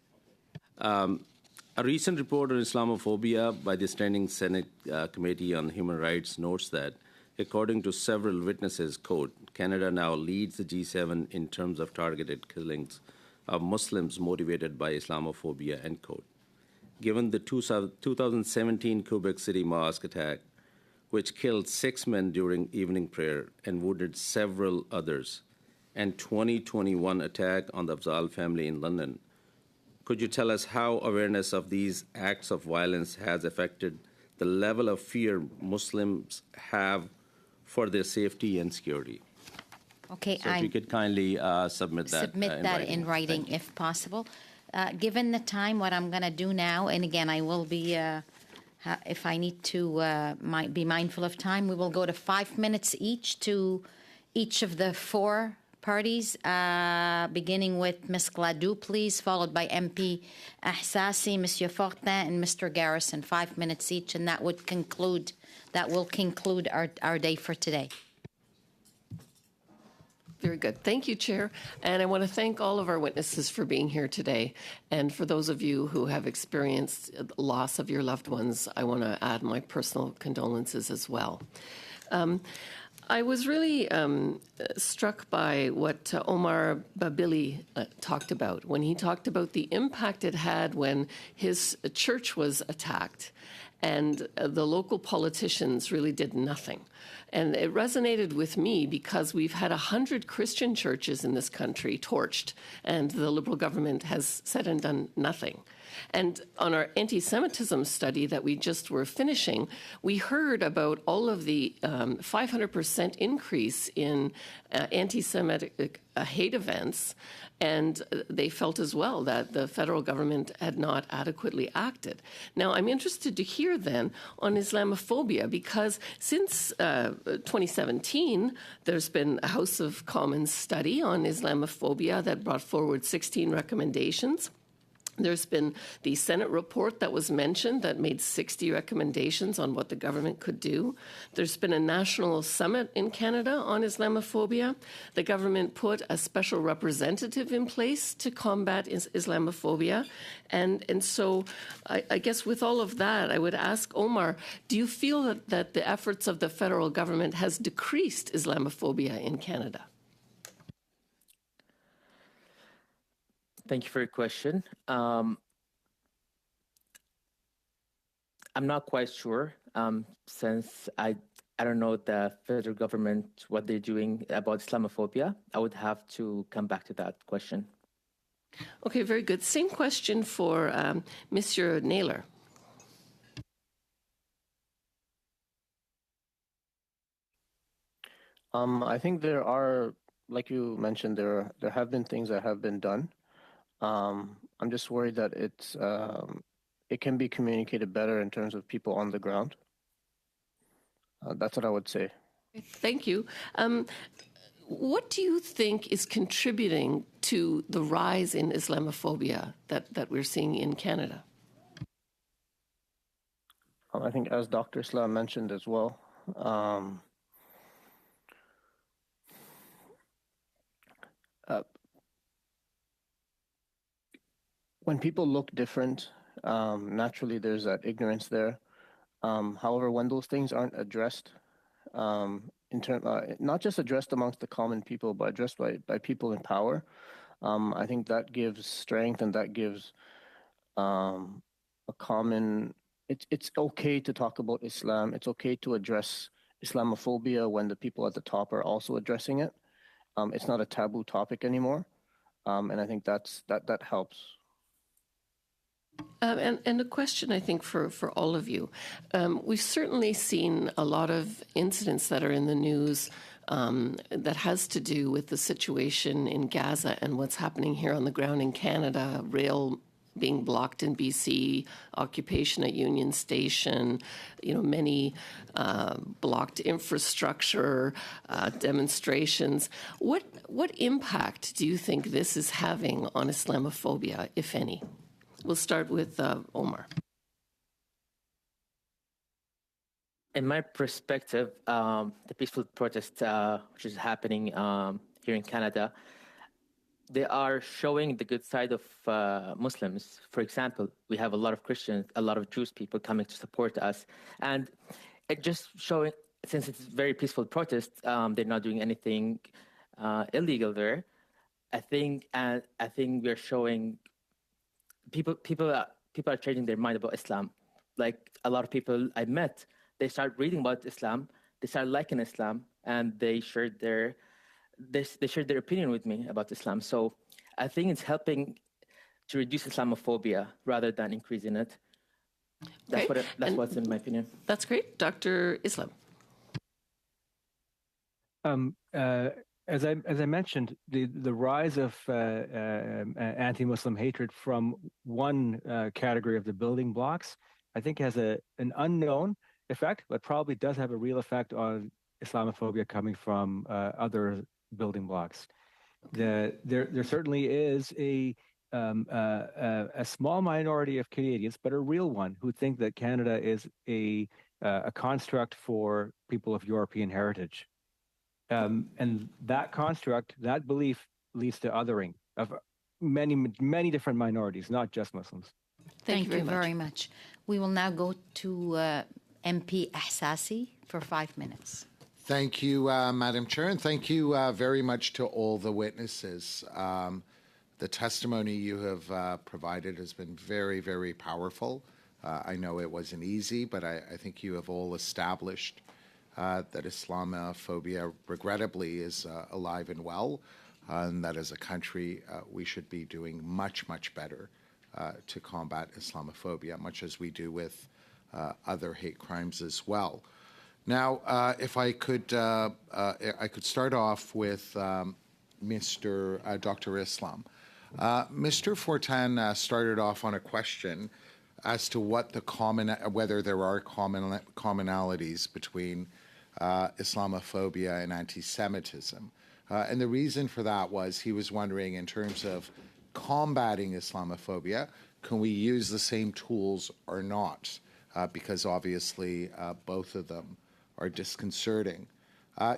R: A recent report on Islamophobia by the Standing Senate Committee on Human Rights notes that, according to several witnesses, quote, Canada now leads the G7 in terms of targeted killings of Muslims motivated by Islamophobia, end quote. given the 2017 Quebec City mosque attack, which killed 6 men during evening prayer and wounded several others, and 2021 attack on the Afzal family in London. Could you tell us how awareness of these acts of violence has affected the level of fear Muslims have for their safety and security?
A: Okay,
R: So if you could kindly submit that
A: in writing if possible. Given the time, what I'm going to do now, and again, I will be, if I need to be mindful of time, we will go to 5 minutes each to each of the 4 parties, beginning with Ms. Gladue, please, followed by MP Ahsasi, Monsieur Fortin, and Mr. Garrison. 5 minutes each, and that will conclude our day for today.
K: Very good. Thank you, Chair. And I want to thank all of our witnesses for being here today. And for those of you who have experienced loss of your loved ones, I want to add my personal condolences as well. I was really struck by what Omar Babili talked about when he talked about the impact it had when his church was attacked and the local politicians really did nothing. And it resonated with me because we've had 100 Christian churches in this country torched, and the Liberal government has said and done nothing. And on our anti-Semitism study that we just were finishing, we heard about all of the 500% increase in anti-Semitic hate events, and they felt as well that the federal government had not adequately acted. Now, I'm interested to hear then on Islamophobia, because since 2017, there's been a House of Commons study on Islamophobia that brought forward 16 recommendations. There's been the Senate report that was mentioned that made 60 recommendations on what the government could do. There's been a national summit in Canada on Islamophobia. The government put a special representative in place to combat Islamophobia. And so I guess with all of that, I would ask Omar, do you feel that the efforts of the federal government has decreased Islamophobia in Canada?
D: Thank you for your question. I'm not quite sure since I don't know the federal government, what they're doing about Islamophobia. I would have to come back to that question.
K: Okay, very good. Same question for Monsieur Naylor.
E: I think there are, like you mentioned, there have been things that have been done. I'm just worried that it can be communicated better in terms of people on the ground. That's what I would say.
K: Thank you. What do you think is contributing to the rise in Islamophobia that we're seeing in Canada?
E: I think, as Dr. Islam mentioned as well, when people look different, naturally there's that ignorance there. However, when those things aren't addressed, not just addressed amongst the common people, but addressed by people in power, I think that gives strength, and that gives a common. It's okay to talk about Islam. It's okay to address Islamophobia when the people at the top are also addressing it. It's not a taboo topic anymore, and I think that helps.
K: And a question, I think, for all of you. We've certainly seen a lot of incidents that are in the news that has to do with the situation in Gaza and what's happening here on the ground in Canada, rail being blocked in BC, occupation at Union Station, many blocked infrastructure, demonstrations. What impact do you think this is having on Islamophobia, if any? We'll start with Omar.
D: In my perspective, the peaceful protest which is happening here in Canada, they are showing the good side of Muslims. For example, we have a lot of Christians, a lot of Jewish people coming to support us. And it just showing, since it's very peaceful protest, they're not doing anything illegal there. I think we're showing people people are changing their mind about Islam. Like a lot of people I met, they start reading about Islam, they start liking Islam, and they shared their opinion with me about Islam. So I think it's helping to reduce Islamophobia rather than increasing it. That's what's in my opinion.
K: That's great. Dr. Islam.
C: As I mentioned, the rise of anti-Muslim hatred from one category of the building blocks, I think, has an unknown effect, but probably does have a real effect on Islamophobia coming from other building blocks. There certainly is a small minority of Canadians, but a real one, who think that Canada is a construct for people of European heritage. And that construct, that belief, leads to othering of many different minorities, not just Muslims.
A: Thank you very much. We will now go to MP Ahsasi for 5 minutes.
S: Thank you, Madam Chair, and thank you very much to all the witnesses. The testimony you have provided has been very, very powerful. I know it wasn't easy, but I think you have all established that Islamophobia, regrettably, is alive and well, and that as a country we should be doing much, much better to combat Islamophobia, much as we do with other hate crimes as well. Now, if I could start off with Dr. Islam. Mr. Fortin started off on a question as to whether there are commonalities between Islamophobia and anti-Semitism. And the reason for that was he was wondering, in terms of combating Islamophobia, can we use the same tools or not? Because obviously both of them are disconcerting.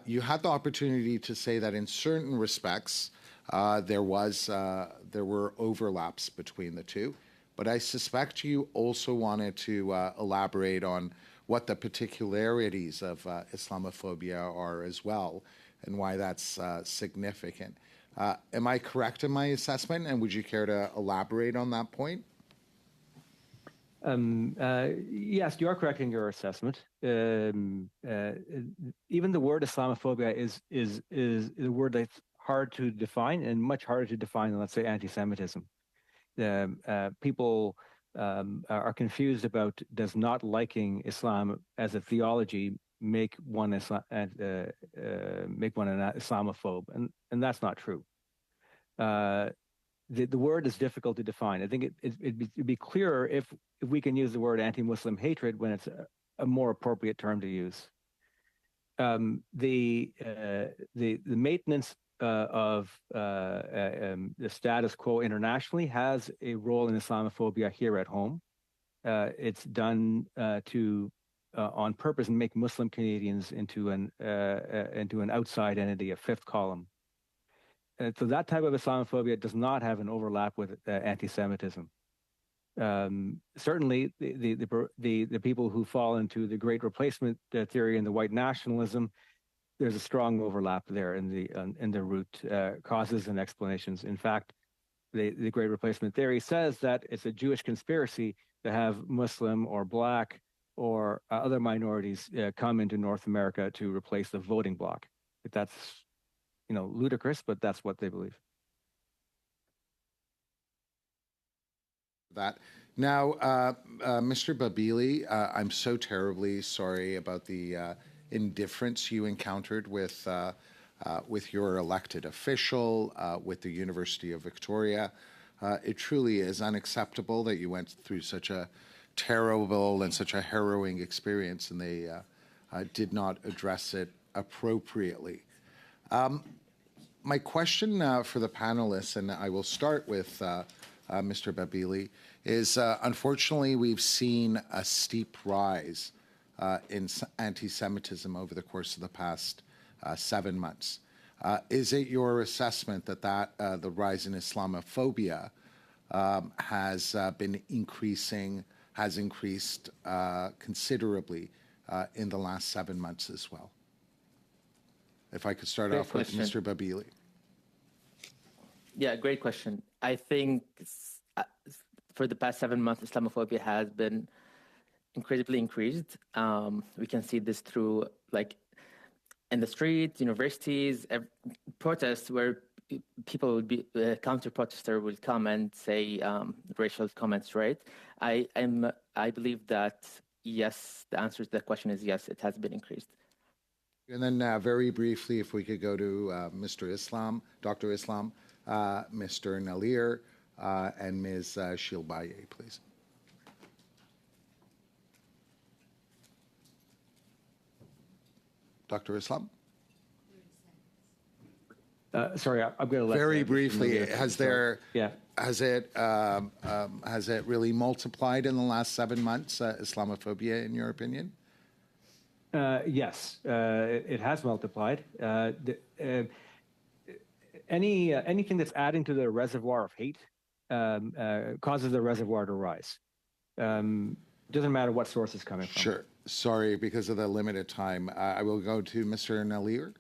S: You had the opportunity to say that in certain respects there were overlaps between the two, but I suspect you also wanted to elaborate on what the particularities of Islamophobia are as well, and why that's significant. Am I correct in my assessment, and would you care to elaborate on that point?
C: Yes, you are correct in your assessment. Even the word Islamophobia is a word that's hard to define, and much harder to define than, let's say, anti-Semitism. People are confused about, does not liking Islam as a theology make one an Islamophobe, and that's not true. The word is difficult to define. I think it'd be clearer if we can use the word anti-Muslim hatred when it's a more appropriate term to use. The maintenance of the status quo internationally has a role in Islamophobia here at home. It's done on purpose, and make Muslim Canadians into an outside entity, a fifth column. So that type of Islamophobia does not have an overlap with anti-Semitism. Certainly, the people who fall into the Great Replacement theory and the white nationalism, there's a strong overlap there in the root causes and explanations. In fact, the Great Replacement theory says that it's a Jewish conspiracy to have Muslim or Black or other minorities come into North America to replace the voting bloc. That's ludicrous, but that's what they believe.
S: That. Now, Mr. Babili, I'm so terribly sorry about the indifference you encountered with your elected official, with the University of Victoria. It truly is unacceptable that you went through such a terrible and such a harrowing experience, and they did not address it appropriately. My question for the panelists, and I will start with Mr. Babili, is unfortunately we've seen a steep rise in anti-Semitism over the course of the past 7 months. Is it your assessment that the rise in Islamophobia has increased considerably in the last 7 months as well? If I could start off with Mr. Babili.
D: Yeah, great question. I think, for the past 7 months, Islamophobia has been incredibly increased. We can see this through like in the streets, universities, protests where people would be counter-protester will come and say racial comments, right? I believe that yes, the answer to that question is yes, it has been increased.
S: And then very briefly, if we could go to Mr. Islam, Dr. Islam, Mr. Nalir, and Ms. Shilbaye, please. Dr. Islam?
C: Sorry, I'm going to let
S: very briefly. Has it really multiplied in the last 7 months? Islamophobia, in your opinion?
C: Yes, it has multiplied. Anything that's adding to the reservoir of hate causes the reservoir to rise. Doesn't matter what source it's coming from.
S: Sure. Sorry, because of the limited time. I will go to Mr. Nalir.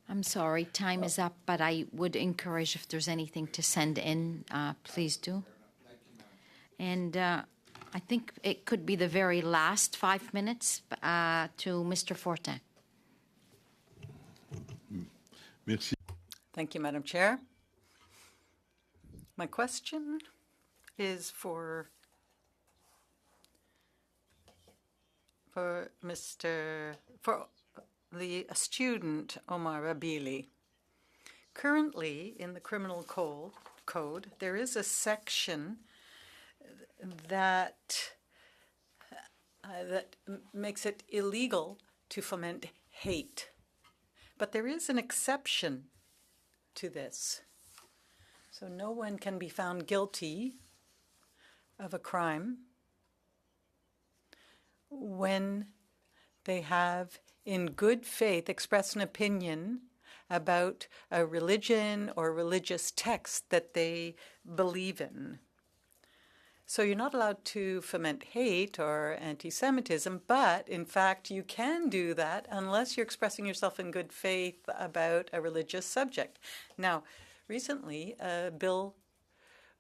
A: I'm sorry, time is up, but I would encourage if there's anything to send in, please do. And I think it could be the very last 5 minutes to Mr. Fortin.
I: Merci.
B: Thank you, Madam Chair. My question is for the student Omar Abili. Currently, in the criminal code, there is a section that makes it illegal to foment hate. But there is an exception to this. So no one can be found guilty of a crime when they have, in good faith, expressed an opinion about a religion or religious text that they believe in. So you're not allowed to foment hate or anti-Semitism, but in fact you can do that unless you're expressing yourself in good faith about a religious subject. Now, recently a bill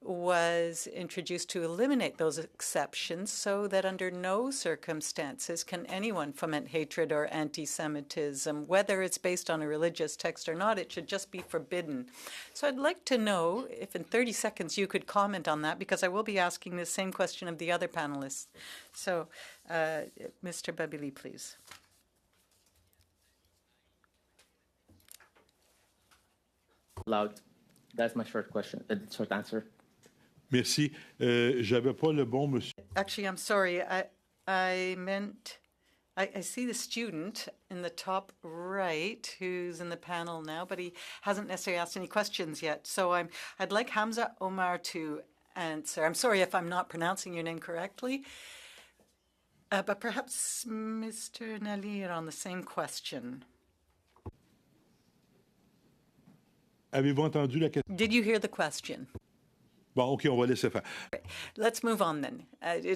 B: was introduced to eliminate those exceptions so that under no circumstances can anyone foment hatred or anti-Semitism, whether it's based on a religious text or not. It should just be forbidden. So I'd like to know if in 30 seconds you could comment on that, because I will be asking the same question of the other panelists. So, Mr. Babili, please.
D: Loud. That's my short question, short answer.
I: Merci. J'avais pas le bon monsieur.
B: Actually, I'm sorry. I meant, I see the student in the top right who's in the panel now, but he hasn't necessarily asked any questions yet. So I'd like Hamza Omar to answer. I'm sorry if I'm not pronouncing your name correctly, but perhaps Mr. Nalir on the same question.
I: Avez-vous entendu la question?
B: Did you hear the question?
I: Bon, OK, on va laisser faire.
B: Let's move on then.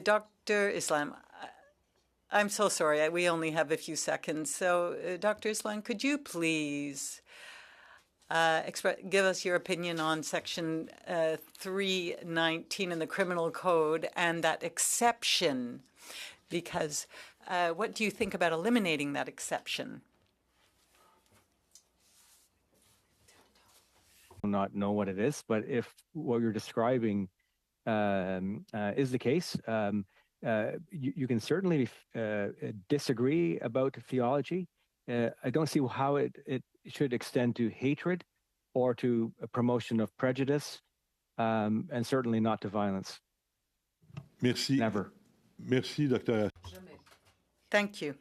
B: Dr. Islam, I'm so sorry. We only have a few seconds. So, Dr. Islam, could you please give us your opinion on Section 319 in the Criminal Code and that exception? Because what do you think about eliminating that exception?
C: Not know what it is, but if what you're describing is the case, you can certainly disagree about theology. I don't see how it should extend to hatred or to a promotion of prejudice, and certainly not to violence.
I: Merci.
C: Never.
I: Merci, Dr.
B: Thank you.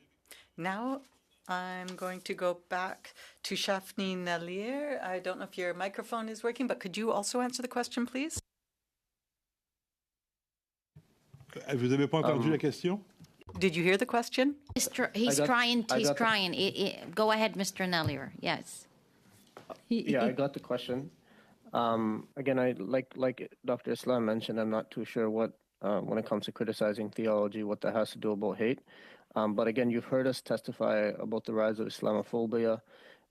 B: Now I'm going to go back to Shafni Nalir. I don't know if your microphone is working, but could you also answer the question, please?
I: Vous n'avez pas entendu la question?
B: Did you hear the question?
A: He's trying. Go ahead, Mr. Nalir. Yes.
E: Yeah, I got the question. Again, I like Dr. Islam mentioned, I'm not too sure what, when it comes to criticizing theology, what that has to do about hate. But again, you've heard us testify about the rise of Islamophobia.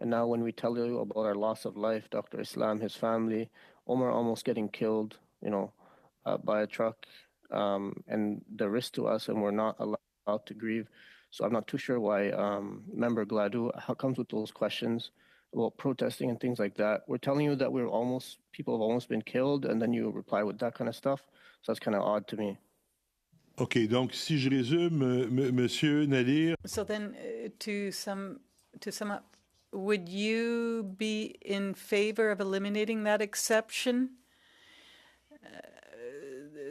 E: And now when we tell you about our loss of life, Dr. Islam, his family, Omar almost getting killed, by a truck, and the risk to us, and we're not allowed to grieve. So I'm not too sure why Member Gladue comes with those questions about protesting and things like that. We're telling you that people have almost been killed, and then you reply with that kind of stuff. So that's kind of odd to me.
I: OK, donc si je résume, Monsieur Nadir.
B: So then, to sum up, would you be in favor of eliminating that exception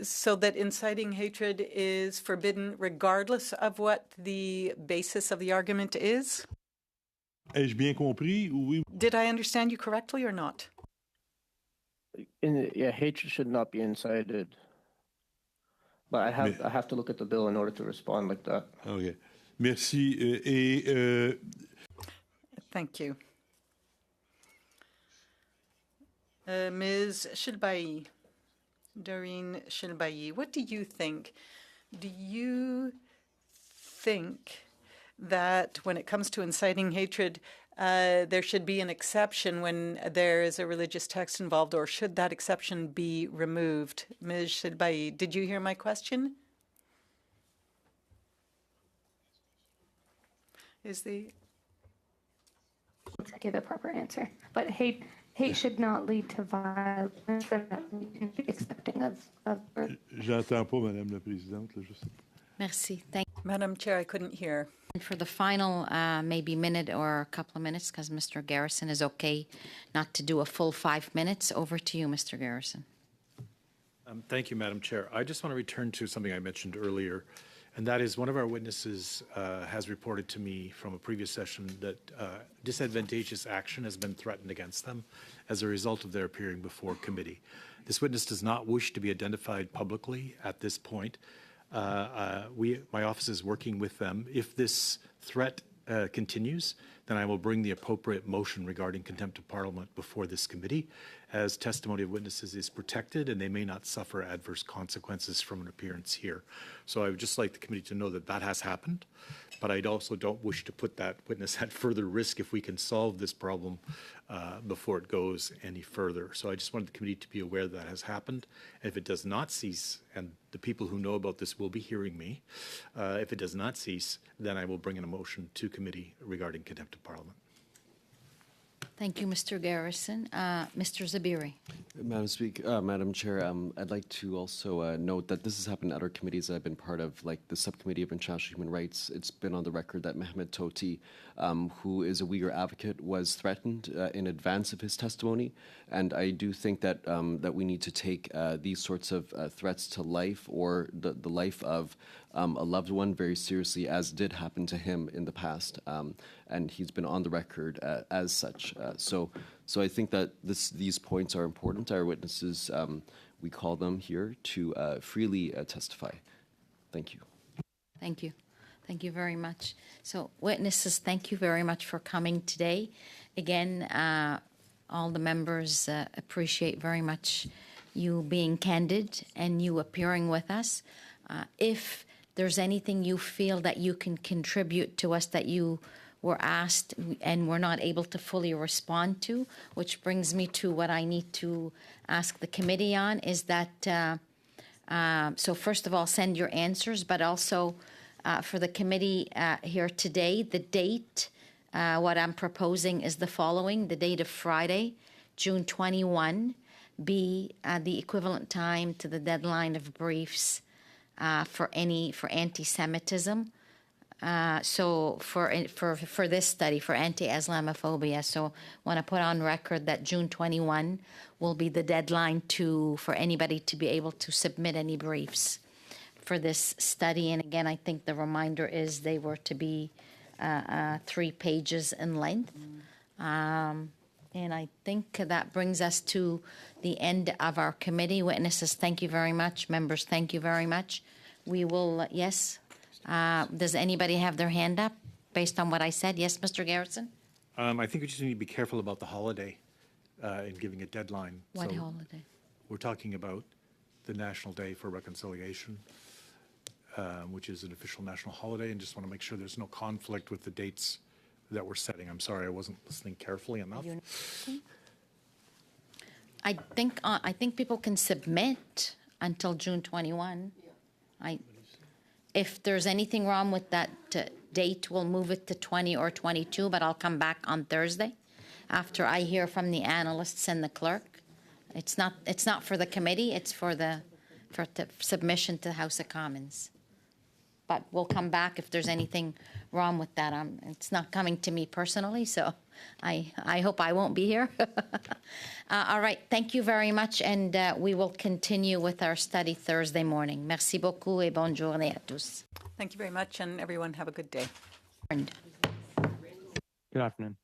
B: so that inciting hatred is forbidden regardless of what the basis of the argument is?
I: Ai-je bien compris? Oui.
B: Did I understand you correctly or not?
E: Yeah, hatred should not be incited. But I have to look at the bill in order to respond like that.
I: OK. Merci.
B: Thank you. Ms. Shilbayi, Doreen Shilbayi, what do you think? Do you think that when it comes to inciting hatred, there should be an exception when there is a religious text involved, or should that exception be removed? Ms. Shilbayi, did you hear my question?
P: To give a proper answer, but hate should not lead to violence, and that we can be accepting of.
I: J'entends pas, Madame la Présidente. Là, juste.
A: Merci. Thank
B: Madam Chair, I couldn't hear.
A: And for the final maybe minute or a couple of minutes, because Mr. Garrison is okay not to do a full 5 minutes. Over to you, Mr. Garrison.
L: Thank you, Madam Chair. I just want to return to something I mentioned earlier, and that is one of our witnesses has reported to me from a previous session that disadvantageous action has been threatened against them as a result of their appearing before committee. This witness does not wish to be identified publicly at this point. My office is working with them. If this threat continues, then I will bring the appropriate motion regarding contempt of Parliament before this committee, as testimony of witnesses is protected and they may not suffer adverse consequences from an appearance here. So I would just like the committee to know that that has happened, but I also don't wish to put that witness at further risk if we can solve this problem before it goes any further. So I just wanted the committee to be aware that has happened. If it does not cease, and the people who know about this will be hearing me, if it does not cease, then I will bring in a motion to committee regarding contempt of Parliament.
A: Thank you, Mr. Garrison. Mr. Zabiri.
O: Madam Chair, I'd like to also note that this has happened at our committees that I've been part of, like the Subcommittee of International Human Rights. It's been on the record that Mehmet Toti, who is a Uyghur advocate, was threatened in advance of his testimony. And I do think that that we need to take these sorts of threats to life or the life of a loved one very seriously, as did happen to him in the past. And he's been on the record as such. So I think that these points are important. Our witnesses, we call them here to freely testify. Thank you.
A: Thank you. Thank you very much. So witnesses, thank you very much for coming today. Again, all the members appreciate very much you being candid and you appearing with us. If there's anything you feel that you can contribute to us that you were asked and were not able to fully respond to, which brings me to what I need to ask the committee on, is that, so first of all, send your answers, but also for the committee here today, the date, what I'm proposing is the following: the date of Friday, June 21, be the equivalent time to the deadline of briefs for anti-Semitism. So for this study, for anti-Islamophobia, so want to put on record that June 21 will be the deadline for anybody to be able to submit any briefs for this study. And again, I think the reminder is they were to be 3 pages in length. And I think that brings us to the end of our committee. Witnesses, thank you very much. Members, thank you very much. We will, yes. Does anybody have their hand up based on what I said? Yes, Mr. Garrison?
L: I think we just need to be careful about the holiday in giving a deadline.
A: What
L: So
A: holiday?
L: We're talking about the National Day for Reconciliation, which is an official national holiday, and just want to make sure there's no conflict with the dates that we're setting. I'm sorry, I wasn't listening carefully enough.
A: I think people can submit until June 21. If there's anything wrong with that date, we'll move it to 20 or 22, but I'll come back on Thursday after I hear from the analysts and the clerk. It's not for the committee, it's for the submission to the House of Commons. But we'll come back if there's anything wrong with that. It's not coming to me personally, so I hope I won't be here. All right, thank you very much, and we will continue with our study Thursday morning. Merci beaucoup et bonne journée à tous.
B: Thank you very much, and everyone have a good day.
C: Good afternoon.